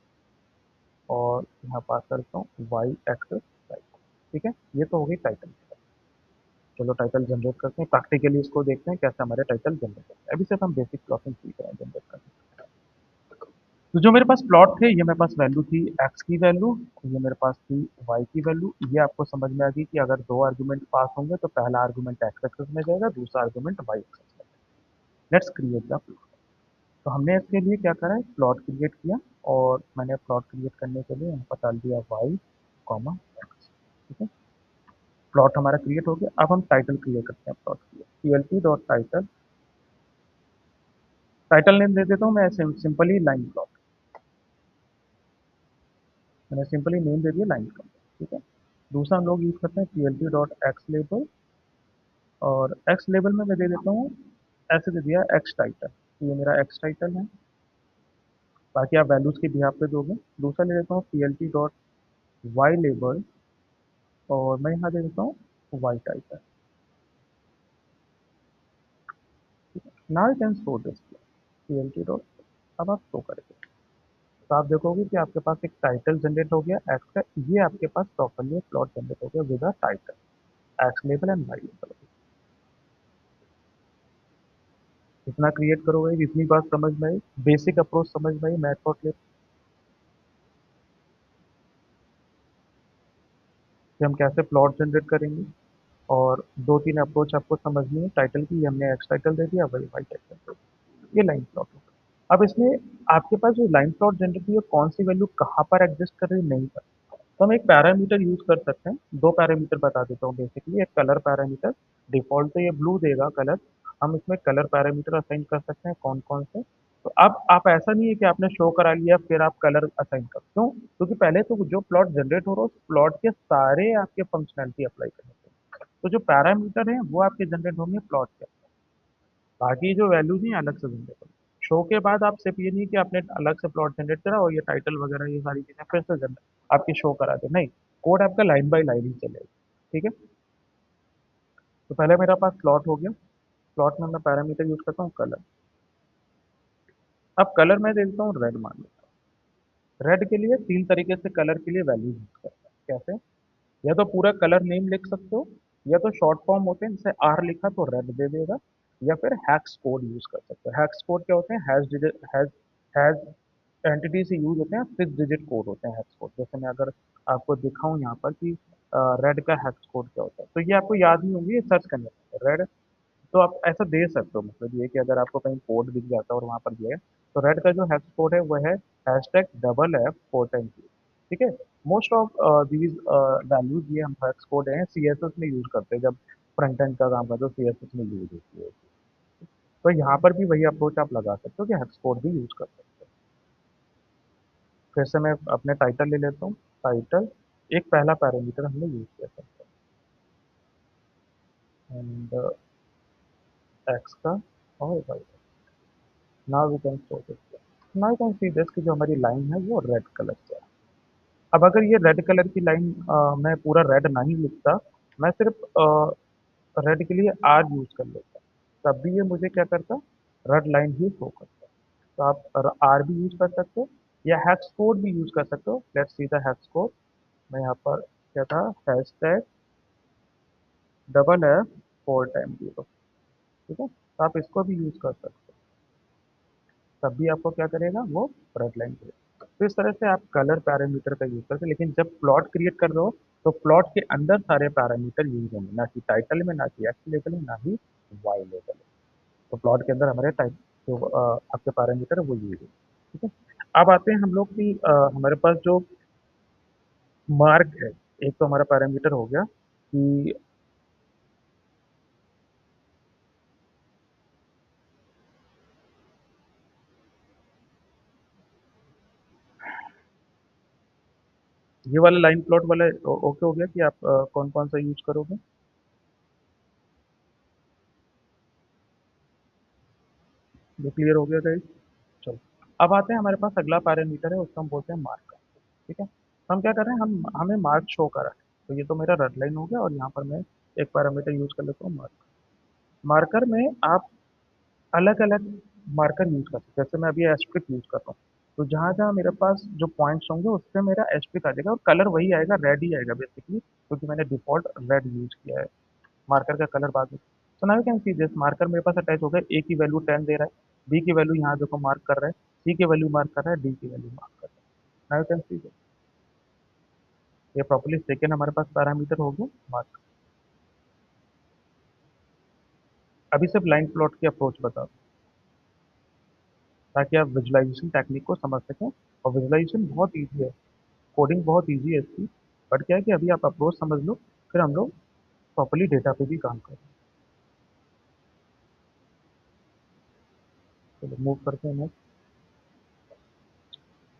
और यहाँ पास करता हूँ वाई एक्सेस टाइटल। ठीक है, ये तो हो गई टाइटल। चलो टाइटल जनरेट करते हैं, प्रैक्टिकली इसको देखते हैं कैसे हमारे टाइटल जनरेट करते हैं। अभी सिर्फ हम बेसिक प्लॉटिंग सीख रहे हैं जनरेट करना। तो जो मेरे पास प्लॉट थे, ये मेरे पास वैल्यू थी एक्स की वैल्यू, ये मेरे पास थी वाई की वैल्यू। ये आपको समझ में आ गई कि अगर दो आर्गुमेंट पास होंगे तो पहला आर्गुमेंट एक्स एक्सेस में जाएगा, दूसरा आर्गुमेंट वाई एक्सेस में जाएगा। Let's create the plot. तो हमने इसके लिए क्या करा है, प्लॉट क्रिएट किया, और मैंने प्लॉट क्रिएट करने के लिए यहाँ पर डाल दिया वाई कॉमा एक्स। ठीक है, प्लॉट हमारा क्रिएट हो गया। अब हम टाइटल क्रिएट करते हैं प्लॉट के लिए, PLT dot title. Title name दे देता हूँ मैं सिंपली लाइन प्लॉट, मैंने सिंपली नेम दे दिया लाइन प्लॉट। ठीक है, दूसरा हम लोग यूज करते हैं plt डॉट एक्स लेबल, और एक्स लेबल में मैं दे देता हूँ, ऐसे दे दिया एक्स टाइटल, तो ये मेरा एक्स टाइटल है। बाकी आप वैल्यूज के बिहाफ पे दोगे। दूसरा ले लेता हूँ plt डॉट वाई लेबल, और मैं यहाँ दे देता हूँ Y title. Now you can show this plt dot, अब आप शो करेंगे तो आप देखोगे कि आपके पास एक टाइटल जनरेट हो गया एक्स का, ये आपके पास प्रॉपरली प्लॉट जनरेट हो गया with a title, X label and Y label. इतना क्रिएट करोगे, इतनी बात समझ में आई, बेसिक अप्रोच समझ में आई मैथप्लॉट कि हम कैसे प्लॉट जनरेट करेंगे। और दो तीन अप्रोच आपको समझनी है टाइटल की, हमने एक्स टाइटल दे दिया, वही वाई टाइटल दे दिया, ये लाइन प्लॉट होगा। अब इसमें आपके पास जो लाइन प्लॉट जनरेट हुई है, कौन सी वैल्यू कहाँ पर एग्जिस्ट कर रही है नहीं पता, तो हम एक पैरामीटर यूज कर सकते हैं। दो पैरामीटर बता देता हूँ बेसिकली, एक कलर पैरामीटर, डिफॉल्ट तो ये ब्लू देगा कलर, हम इसमें कलर पैरामीटर असाइन कर सकते हैं कौन कौन से। तो अब आप ऐसा नहीं है कि आपने शो करा लिया फिर आप कलर असाइन कर, क्यों, क्योंकि पहले तो जो प्लॉट जनरेट हो रहा है उस प्लॉट के सारे आपके फंक्शनैलिटी अप्लाई करने चाहिए। तो जो पैरामीटर है वो आपके जनरेट होंगे प्लॉट के, बाकी जो वैल्यूज हैं अलग से जनरेट होंगे। शो के बाद आप सिर्फ ये नहीं कि आपने अलग से प्लॉट जनरेट करा और ये टाइटल वगैरह ये सारी चीजें फिर से जनरेट आपकी शो करा दे, नहीं, कोड आपका लाइन बाय लाइन ही चलेगा। ठीक है, तो पहले मेरा पास प्लॉट हो गया, प्लॉट में मैं पैरामीटर यूज करता हूँ कलर। अब कलर में दे देता हूँ रेड, मान लेता हूँ रेड के लिए तीन तरीके से कलर के लिए वैल्यू यूज करता है। कैसे, या तो पूरा कलर नेम लिख सकते हो, या तो शॉर्ट फॉर्म होते हैं, जैसे आर लिखा तो रेड दे देगा, या फिर हैश कोड यूज कर सकते हो। हैश कोड क्या होते हैं, हैज एंटिटी से यूज होते हैं, 6 डिजिट कोड होते हैं हैश कोड। जैसे मैं अगर आपको दिखाऊं यहाँ पर कि रेड का हैश कोड क्या होता है, तो ये आपको याद नहीं होंगी, ये सर्च करने रेड, तो आप ऐसा दे सकते हो, मतलब ये कि अगर आपको कहीं कोड दिख जाता है और वहां पर दिया है, तो रेड का जो हैश कोड है वो है #FF410। ठीक है, मोस्ट ऑफ दीज वैल्यूज ये हम हैश कोड है CSS में यूज करते हैं, जब फ्रंट एंड का काम करते हो, सीएसएस में यूज होती है। तो यहाँ पर भी वही अप्रोच आप लगा सकते हो कि हेक्स कोड भी यूज कर सकते हो। फिर से मैं अपने टाइटल ले लेता हूँ। टाइटल एक पहला पैरामीटर हमने यूज किया था, एंड एक्स का और वाई का। Now we can show this. Now you can see this कि जो हमारी लाइन है वो रेड कलर से है। अब अगर ये रेड कलर की लाइन मैं पूरा रेड नहीं लिखता, मैं सिर्फ रेड के लिए आर यूज कर लेता, तब भी ये मुझे क्या करता, रेड लाइन ही शो करता। तो आप आर भी यूज कर सकते हो या हैश कोड भी यूज कर सकते हो। Let's see the hash code. मैं यहाँ पर क्या था, hash tag double F 4 time 0। ठीक है, तो आप इसको भी यूज कर सकते हो, तब भी आपको क्या करेगा, वो रेड लाइन करेगा। तो इस तरह से आप कलर पैरामीटर का यूज करते हैं, लेकिन जब प्लॉट क्रिएट कर रहे हो तो प्लॉट के अंदर सारे पैरामीटर यूज होंगे, ना कि टाइटल में, ना कि एक्स लेवल में, ना ही वाई लेवल में। तो प्लॉट के अंदर हमारे टाइप जो आपके पैरामीटर है वो यूज है। ठीक है, अब आते हैं हम लोग की हमारे पास जो मार्क है। एक तो हमारा पैरामीटर हो गया कि ये वाला लाइन प्लॉट वाला ओके हो गया कि आप कौन कौन सा यूज करोगे। ये क्लियर हो गया गाइस। चलो, अब आते हैं हमारे पास अगला पैरामीटर है, उसको हम बोलते हैं मार्कर। ठीक है, तो हम क्या कर रहे हैं, हम हमें मार्क शो कर रहा है। तो ये तो मेरा रेड लाइन हो गया, और यहाँ पर मैं एक पैरामीटर यूज कर लेता हूँ मार्कर। मार्कर में आप अलग अलग मार्कर यूज कर सकते हैं। जैसे मैं अभी एस्ट्रिक यूज कर रहा हूँ, तो जहाँ जहाँ मेरे पास जो पॉइंट्स होंगे उस पर मेरा एस्ट्रिक आ जाएगा, और कलर वही आएगा, रेड ही आएगा बेसिकली, क्योंकि मैंने डिफॉल्ट रेड यूज किया है। मार्कर का कलर बाद में। So now you can see this, marker मेरे पास अटैच हो गया। ए की वैल्यू 10 दे रहा है, बी की वैल्यू यहाँ देखो मार्क कर रहा है, सी की वैल्यू मार्क कर रहा है, डी की वैल्यू मार्क कर रहा है। Now you can see this, ये प्रॉपर्ली सेकेंड हमारे पास पैरामीटर हो गया मार्क। अभी सिर्फ लाइन प्लॉट की अप्रोच बताओ, ताकि आप विजुअलाइजेशन टेक्निक को समझ सकें। और विजुअलाइजेशन बहुत ईजी है, कोडिंग बहुत ईजी है इसकी। बट क्या है कि अभी आप अप्रोच समझ लो, फिर हम लोग प्रॉपर्ली डेटा पे भी काम करें। चलो मूव करते हैं।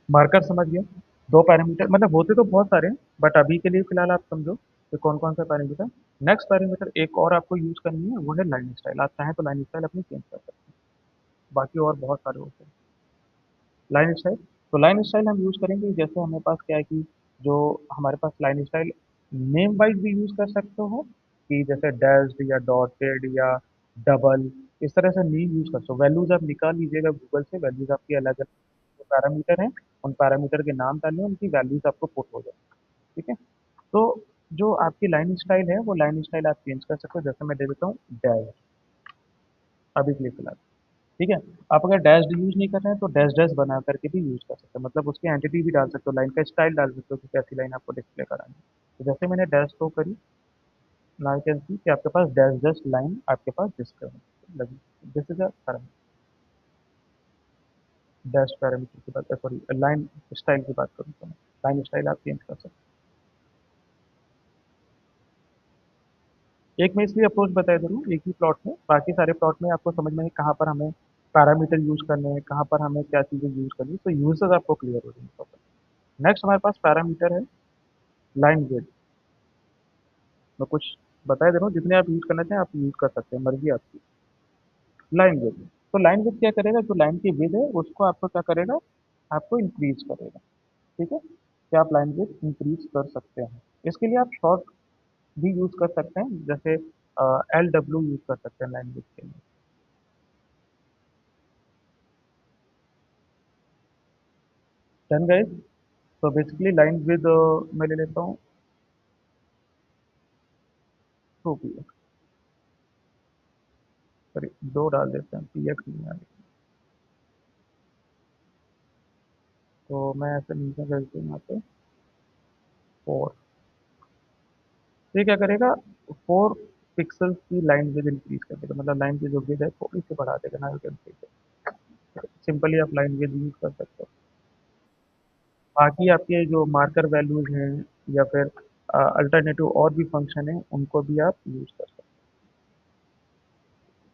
मार्कर समझ गए, दो पैरामीटर, मतलब होते तो बहुत सारे हैं, बट अभी के लिए फिलहाल आप समझो कि कौन कौन सा पैरामीटर। नेक्स्ट पैरामीटर एक और आपको यूज करनी है, वो है लाइन स्टाइल। आप चाहें तो लाइन स्टाइल अपनी चेंज कर सकते हैं, बाकी और बहुत सारे होते हैं। लाइन स्टाइल, तो लाइन स्टाइल हम यूज करेंगे, जैसे हमारे पास क्या है कि जो हमारे पास लाइन स्टाइल नेम वाइज भी यूज कर सकते हो, कि जैसे डैश्ड या डॉटेड या डबल, इस तरह से नेम यूज कर सकते हो। वैल्यूज आप निकाल लीजिएगा गूगल से, वैल्यूज आपकी अलग अलग जो पैरामीटर हैं, उन पैरामीटर के नाम डालिए, उनकी वैल्यूज आपको पुट हो जाए। ठीक है, तो जो आपकी लाइन स्टाइल है वो लाइन स्टाइल आप चेंज कर सकते हो। जैसे मैं दे देता हूँ डैश, अभी के लिए फिलहाल। ठीक है, आप अगर डैश यूज नहीं कर रहे हैं तो डैश डैश बना करके भी यूज कर सकते हैं, मतलब उसकी एंटिटी भी डाल सकते हो, लाइन का स्टाइल डाल सकते हो कि कैसी लाइन आपको डिस्प्ले करानी है। तो जैसे मैंने डैश शो करी, नाउ यू कैन सी कि आपके पास डैश डैश लाइन आपके पास डिस्प्ले लगी। This is a dash parameter की बात, सॉरी लाइन स्टाइल की बात करूँ तो लाइन स्टाइल आप चेंज कर सकते हैं। एक मैं इसलिए अप्रोच बताया दे रहा हूँ एक ही प्लॉट में, बाकी सारे प्लॉट में आपको समझ में है कहाँ पर हमें पैरामीटर यूज करने हैं, कहाँ पर हमें क्या चीज़ें यूज करनी है, तो यूजेस आपको क्लियर हो जाएंगे। नेक्स्ट हमारे पास पैरामीटर है लाइन विड्थ। मैं कुछ बताया दे रहा हूँ, जितने आप यूज करना चाहें आप यूज कर सकते हैं, मर्जी आपकी। लाइन विड्थ, तो लाइन विड्थ क्या करेगा, जो लाइन की विड्थ है उसको आपको क्या करेगा, आपको इंक्रीज करेगा। ठीक है, क्या आप लाइन विड्थ इंक्रीज कर सकते हैं। इसके लिए आप शॉर्ट भी यूज कर सकते हैं, जैसे LW यूज कर सकते हैं लाइन विड्थ के लिए। डन गाइस, तो बेसिकली लाइन विड्थ मैं ले लेता हूँ 2 px, सॉरी 2 डाल देते हैं, px नहीं आएगा। तो मैं ऐसे नीचे कर देता हूँ यहाँ पे 4। ये क्या करेगा, 4 पिक्सल्स की लाइन विड्थ इंक्रीज कर देगा, मतलब लाइन की जो विड्थ है थोड़ी सी बढ़ा देगा। ना यू कैन सी, सिंपली आप लाइन विड्थ यूज कर सकते हो। बाकी आपके जो मार्कर वैल्यूज हैं या फिर अल्टरनेटिव और भी फंक्शन है, उनको भी आप यूज कर सकते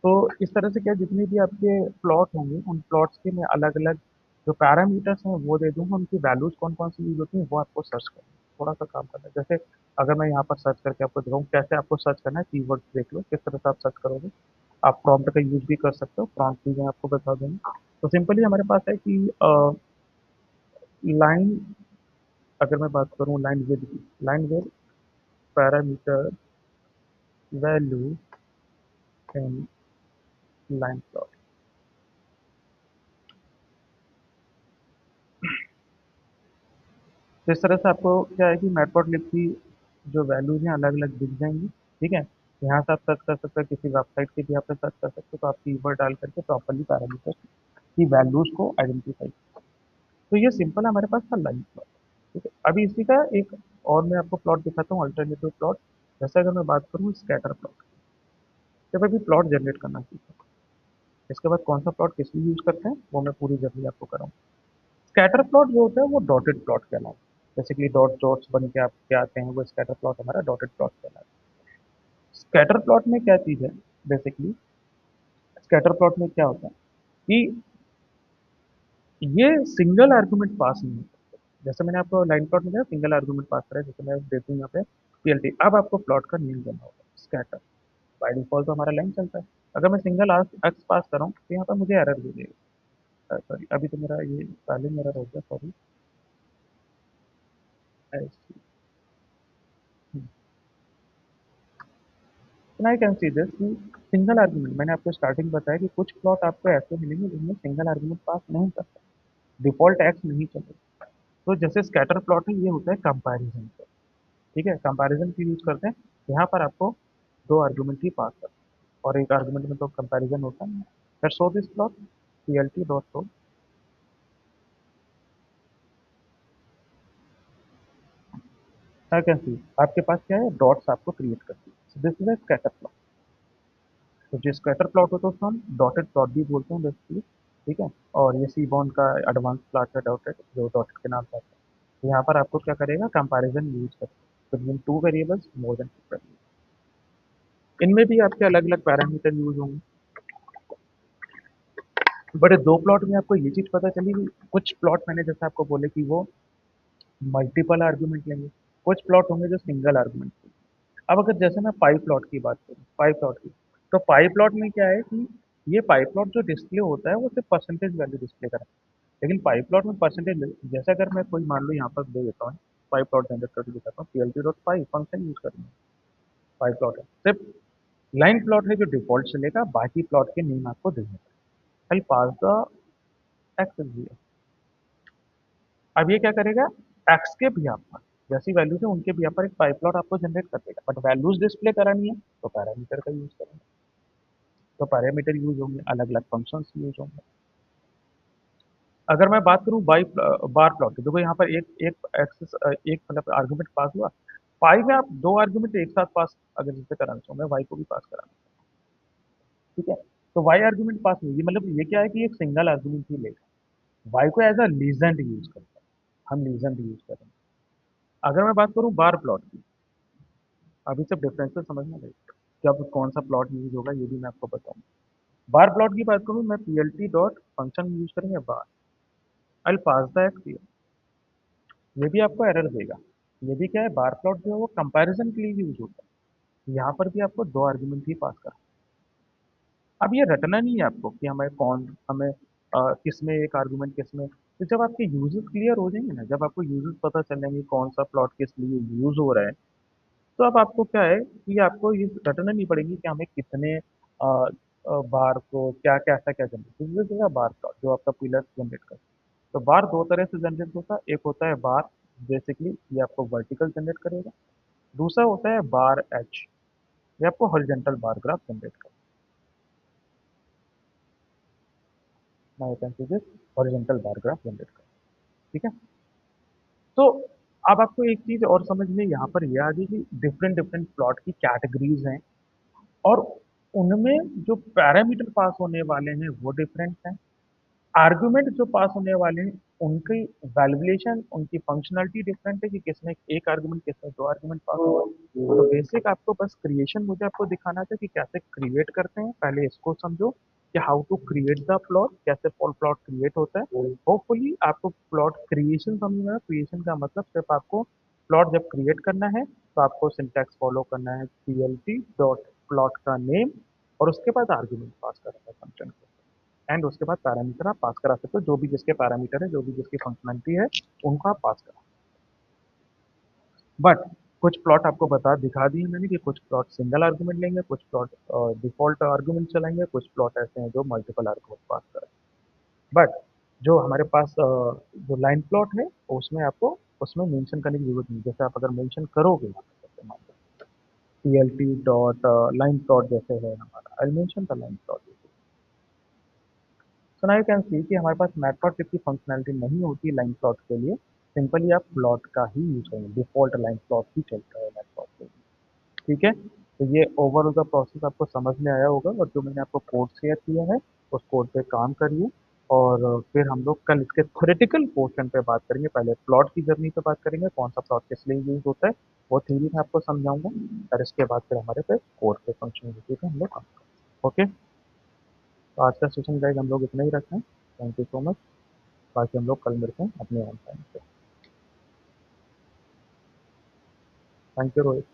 तो इस तरह से क्या जितने भी आपके प्लॉट होंगे उन प्लॉट्स के मैं अलग अलग जो पैरामीटर्स हैं वो दे दूंगा, उनकी वैल्यूज कौन कौन सी यूज होती है वो आपको सर्च करना है, थोड़ा सा काम करना है। जैसे अगर मैं यहाँ पर सर्च करके आपको दिखाऊँ कैसे आपको सर्च करना है, कीवर्ड्स देख लो किस तरह से आप सर्च करोगे। आप प्रॉम्प्ट का यूज भी कर सकते हो, प्रॉम्प्ट भी मैं आपको बता दूंगा। तो सिंपली हमारे पास है कि लाइन, अगर मैं बात करूँ लाइन विद की, line with parameter value in line plot. तो इस तरह से आपको क्या है कि मैटप्लॉटलिब की जो वैल्यूज हैं अलग अलग दिख जाएंगी। ठीक है, यहाँ से आप सर्च कर सकते हो, किसी वेबसाइट के भी आप सर्च कर सकते हो, तो आप कीवर्ड डाल करके प्रॉपरली पैरामीटर की वैल्यूज को आइडेंटिफाई। तो ये सिंपल हमारे पास था लाइन प्लॉट। ठीक है, अभी इसी का एक और मैं आपको प्लॉट दिखाता हूँ, अल्टरनेटिव प्लॉट। जैसे अगर मैं बात करूँ स्कैटर प्लॉट, जब अभी प्लॉट जनरेट करना सीखा, इसके बाद कौन सा प्लॉट किस लिए यूज करते हैं वो मैं पूरी जर्नी आपको कराऊँ। स्कैटर प्लॉट जो होता है वो डॉटेड प्लॉट कहलाता है, बेसिकली डॉट डॉट्स बन के आपके आते हैं, वो स्कैटर प्लॉट हमारा डॉटेड प्लॉट कहलाता है। स्कैटर प्लॉट में क्या चीज़ है, बेसिकली स्कैटर प्लॉट में क्या होता है कि ये सिंगल आर्गुमेंट पास नहीं होता। जैसे मैंने आपको लाइन प्लॉट में दिया सिंगल आर्गुमेंट पास करा है, जैसे मैं देती हूँ यहाँ पे पीएलटी। अब आपको प्लॉट का नेम देना होगा स्कैटर। बाय डिफॉल्ट तो हमारा लाइन चलता है। अगर मैं सिंगल एक्स पास कर रहा हूँ तो यहाँ पर मुझे एरर दे देगा। सॉरी, अभी तो मेरा ये पहले मेरा हो गया, sorry. I can see this कि सिंगल आर्गुमेंट, मैंने आपको स्टार्टिंग बताया कि कुछ प्लॉट आपको ऐसे मिलेंगे जिनमें सिंगल आर्गुमेंट पास नहीं करता, डिफॉल्ट एक्स नहीं चलेगा। तो जैसे स्कैटर प्लॉट है ये होता है कंपैरिजन पे। ठीक है, कंपैरिजन की यूज करते हैं। यहाँ पर आपको दो आर्गुमेंट ही पास करते हैं और एक आर्गुमेंट में तो कंपैरिजन होता है। फिर show this plot P L T dot show. I can सी आपके पास क्या है, डॉट्स आपको क्रिएट करती है, this is a scatter plot. तो जो स्कैटर प्लॉट होता है उसको हम डॉटेड प्लॉट भी बोलते हैं बेसिकली। ठीक है, और ये सी बॉन्ड का एडवांस प्लॉट है डॉटेड, जो डॉटेड के नाम से आता है। तो यहाँ पर आपको क्या करेगा, कंपैरिजन यूज करेगा between two variables more than two variables. इनमें भी आपके अलग अलग पैरामीटर यूज होंगे। बट दो प्लॉट में आपको ये चीज पता चली कि कुछ प्लॉट मैंने जैसे आपको बोले कि वो मल्टीपल आर्गुमेंट लेंगे, कुछ प्लॉट होंगे जो सिंगल आर्गुमेंट। अब अगर जैसे मैं पाई प्लॉट की बात करूँ, पाई प्लॉट की, तो पाई प्लॉट में क्या है कि ये पाई प्लॉट जो डिस्प्ले होता है वो सिर्फ परसेंटेज वैल्यू डिस्प्ले करा है। लेकिन पाई प्लॉट में परसेंटेज, जैसे अगर मैं कोई मान लो यहाँ पर दे देता हूँ, पाई प्लॉट जनरेट करके दिखाता हूँ, पीएलटी डॉट पाई फंक्शन यूज करेंगे। पाई प्लॉट है सिर्फ लाइन प्लॉट है जो डिफॉल्ट चलेगा, बाकी प्लॉट के नेम आपको देने पड़ेंगे। पास द एक्स। अब ये क्या करेगा, एक्स के भी पर जैसी वैल्यूज है उनके भी पर एक पाई प्लॉट आपको जनरेट कर देगा, बट वैल्यूज डिस्प्ले करानी है तो पैरामीटर का यूज करेंगे। तो पैरामीटर यूज होंगे, अलग अलग फंक्शंस यूज होंगे। अगर मैं बात करूं बाई बार प्लॉट की, देखो यहाँ पर एक एक एक्सेस एक मतलब आर्गुमेंट पास हुआ। पाई में आप दो आर्गुमेंट एक साथ पास अगर जिससे कराना चाहूँ, मैं वाई को भी पास कराना। ठीक है, तो वाई आर्गुमेंट पास हुई, ये मतलब ये क्या है कि एक सिंगल आर्गुमेंट ही लेगा। वाई को एज अ लीजेंड यूज करता है, हम लीजेंड यूज करेंगे। अगर मैं बात करूं बार प्लॉट की, अभी सब डिफरेंसेस समझना रहेगा, कब कौन सा प्लॉट यूज होगा ये भी मैं आपको बताऊंगा। बार प्लॉट की बात करूं, मैं पीएलटी डॉट फंक्शन यूज करेंगे बार, आई पास द एक्स। ये भी आपको एरर देगा। ये भी क्या है, बार प्लॉट जो है वो कंपैरिजन के लिए यूज होता है। यहाँ पर भी आपको दो आर्गुमेंट ही पास करना। अब ये रटना नहीं है आपको कि हमें किस में एक आर्गुमेंट किस में। तो जब आपके यूजेस क्लियर हो जाएंगे ना, जब आपको यूजेस पता चलेंगे कौन सा प्लॉट किस लिए यूज हो रहा है, तो अब आपको क्या है कि आपको ये रटना नहीं पड़ेगी कि हमें कितने बार को क्या क्या ऐसा क्या generate, this is bar plot जो आपका पिलर जनरेट कर। तो बार दो तरह से जनरेट होता है, एक होता है बार, बेसिकली ये आपको वर्टिकल जनरेट करेगा। दूसरा होता है बार एच, ये आपको हॉरिजॉन्टल बार ग्राफ जनरेट करेगा। Now you can see this horizontal bar graph generate करेगा। ठीक है, तो अब आपको एक चीज और समझ में यहाँ पर यह आ गई कि डिफरेंट डिफरेंट प्लॉट की कैटेगरीज हैं, और उनमें जो पैरामीटर पास होने वाले हैं वो डिफरेंट हैं। आर्गुमेंट जो पास होने वाले हैं उनकी वैल्यूएशन, उनकी फंक्शनलिटी डिफरेंट है कि किसमें एक आर्गुमेंट, किसमें दो आर्गुमेंट पास हुआ। तो बेसिक आपको बस क्रिएशन मुझे आपको दिखाना था कि कैसे क्रिएट करते हैं, पहले इसको समझो कि how to create the plot, कैसे प्लॉट क्रिएट होता है। होपफुली आपको प्लॉट क्रिएशन समझ में आया। क्रिएशन का मतलब सिर्फ आपको प्लॉट जब क्रिएट करना है तो आपको सिंटैक्स फॉलो करना है, plt डॉट प्लॉट का नेम, और उसके बाद आर्गुमेंट पास करना है फंक्शन को, एंड उसके बाद पैरामीटर आप पास करा सकते हो, जो भी जिसके पैरामीटर है, जो भी जिसकी फंक्शनलिटी है, उनको आप पास करा। बट कुछ प्लॉट आपको बता दिखा दिए मैंने कि कुछ प्लॉट सिंगल आर्गुमेंट लेंगे, कुछ प्लॉट डिफॉल्ट आर्गुमेंट चलाएंगे, कुछ प्लॉट ऐसे हैं जो मल्टीपल आर्गुमेंट पास करें। बट जो हमारे पास जो लाइन प्लॉट है उसमें आपको उसमें मेंशन करने की जरूरत नहीं। जैसे आप अगर मेंशन करोगे, जैसे मान लो plt डॉट लाइन प्लॉट जैसे है हमारा, I mention the line plot. So now you can सी कि हमारे पास मैटप्लॉट की फंक्शनैलिटी नहीं होती लाइन प्लॉट के लिए। सिंपली आप प्लॉट का ही यूज करेंगे, डिफॉल्ट लाइन प्लॉट ही चलता है मैटप्लॉट के लिए। ठीक है, तो ये ओवरऑल का प्रोसेस आपको समझ में आया होगा, और जो मैंने आपको कोड शेयर किया है उस कोड पे काम करिए। और फिर हम लोग कल इसके थ्योरेटिकल पोर्शन पे बात करेंगे। पहले प्लॉट की जर्नी पे बात करेंगे, कौन सा प्लॉट किस लिए यूज होता है, वो थ्योरी में आपको समझाऊंगा। और इसके बाद फिर हमारे पे कोड पे फंक्शनलिटी पे हम लोग काम करेंगे। ओके, तो आज का सेशन गाइड हम लोग इतना ही रखते हैं। Thank you so much. बाकी हम लोग कल मिलते हैं अपने ऑन टाइम पे। Thank you Rohit.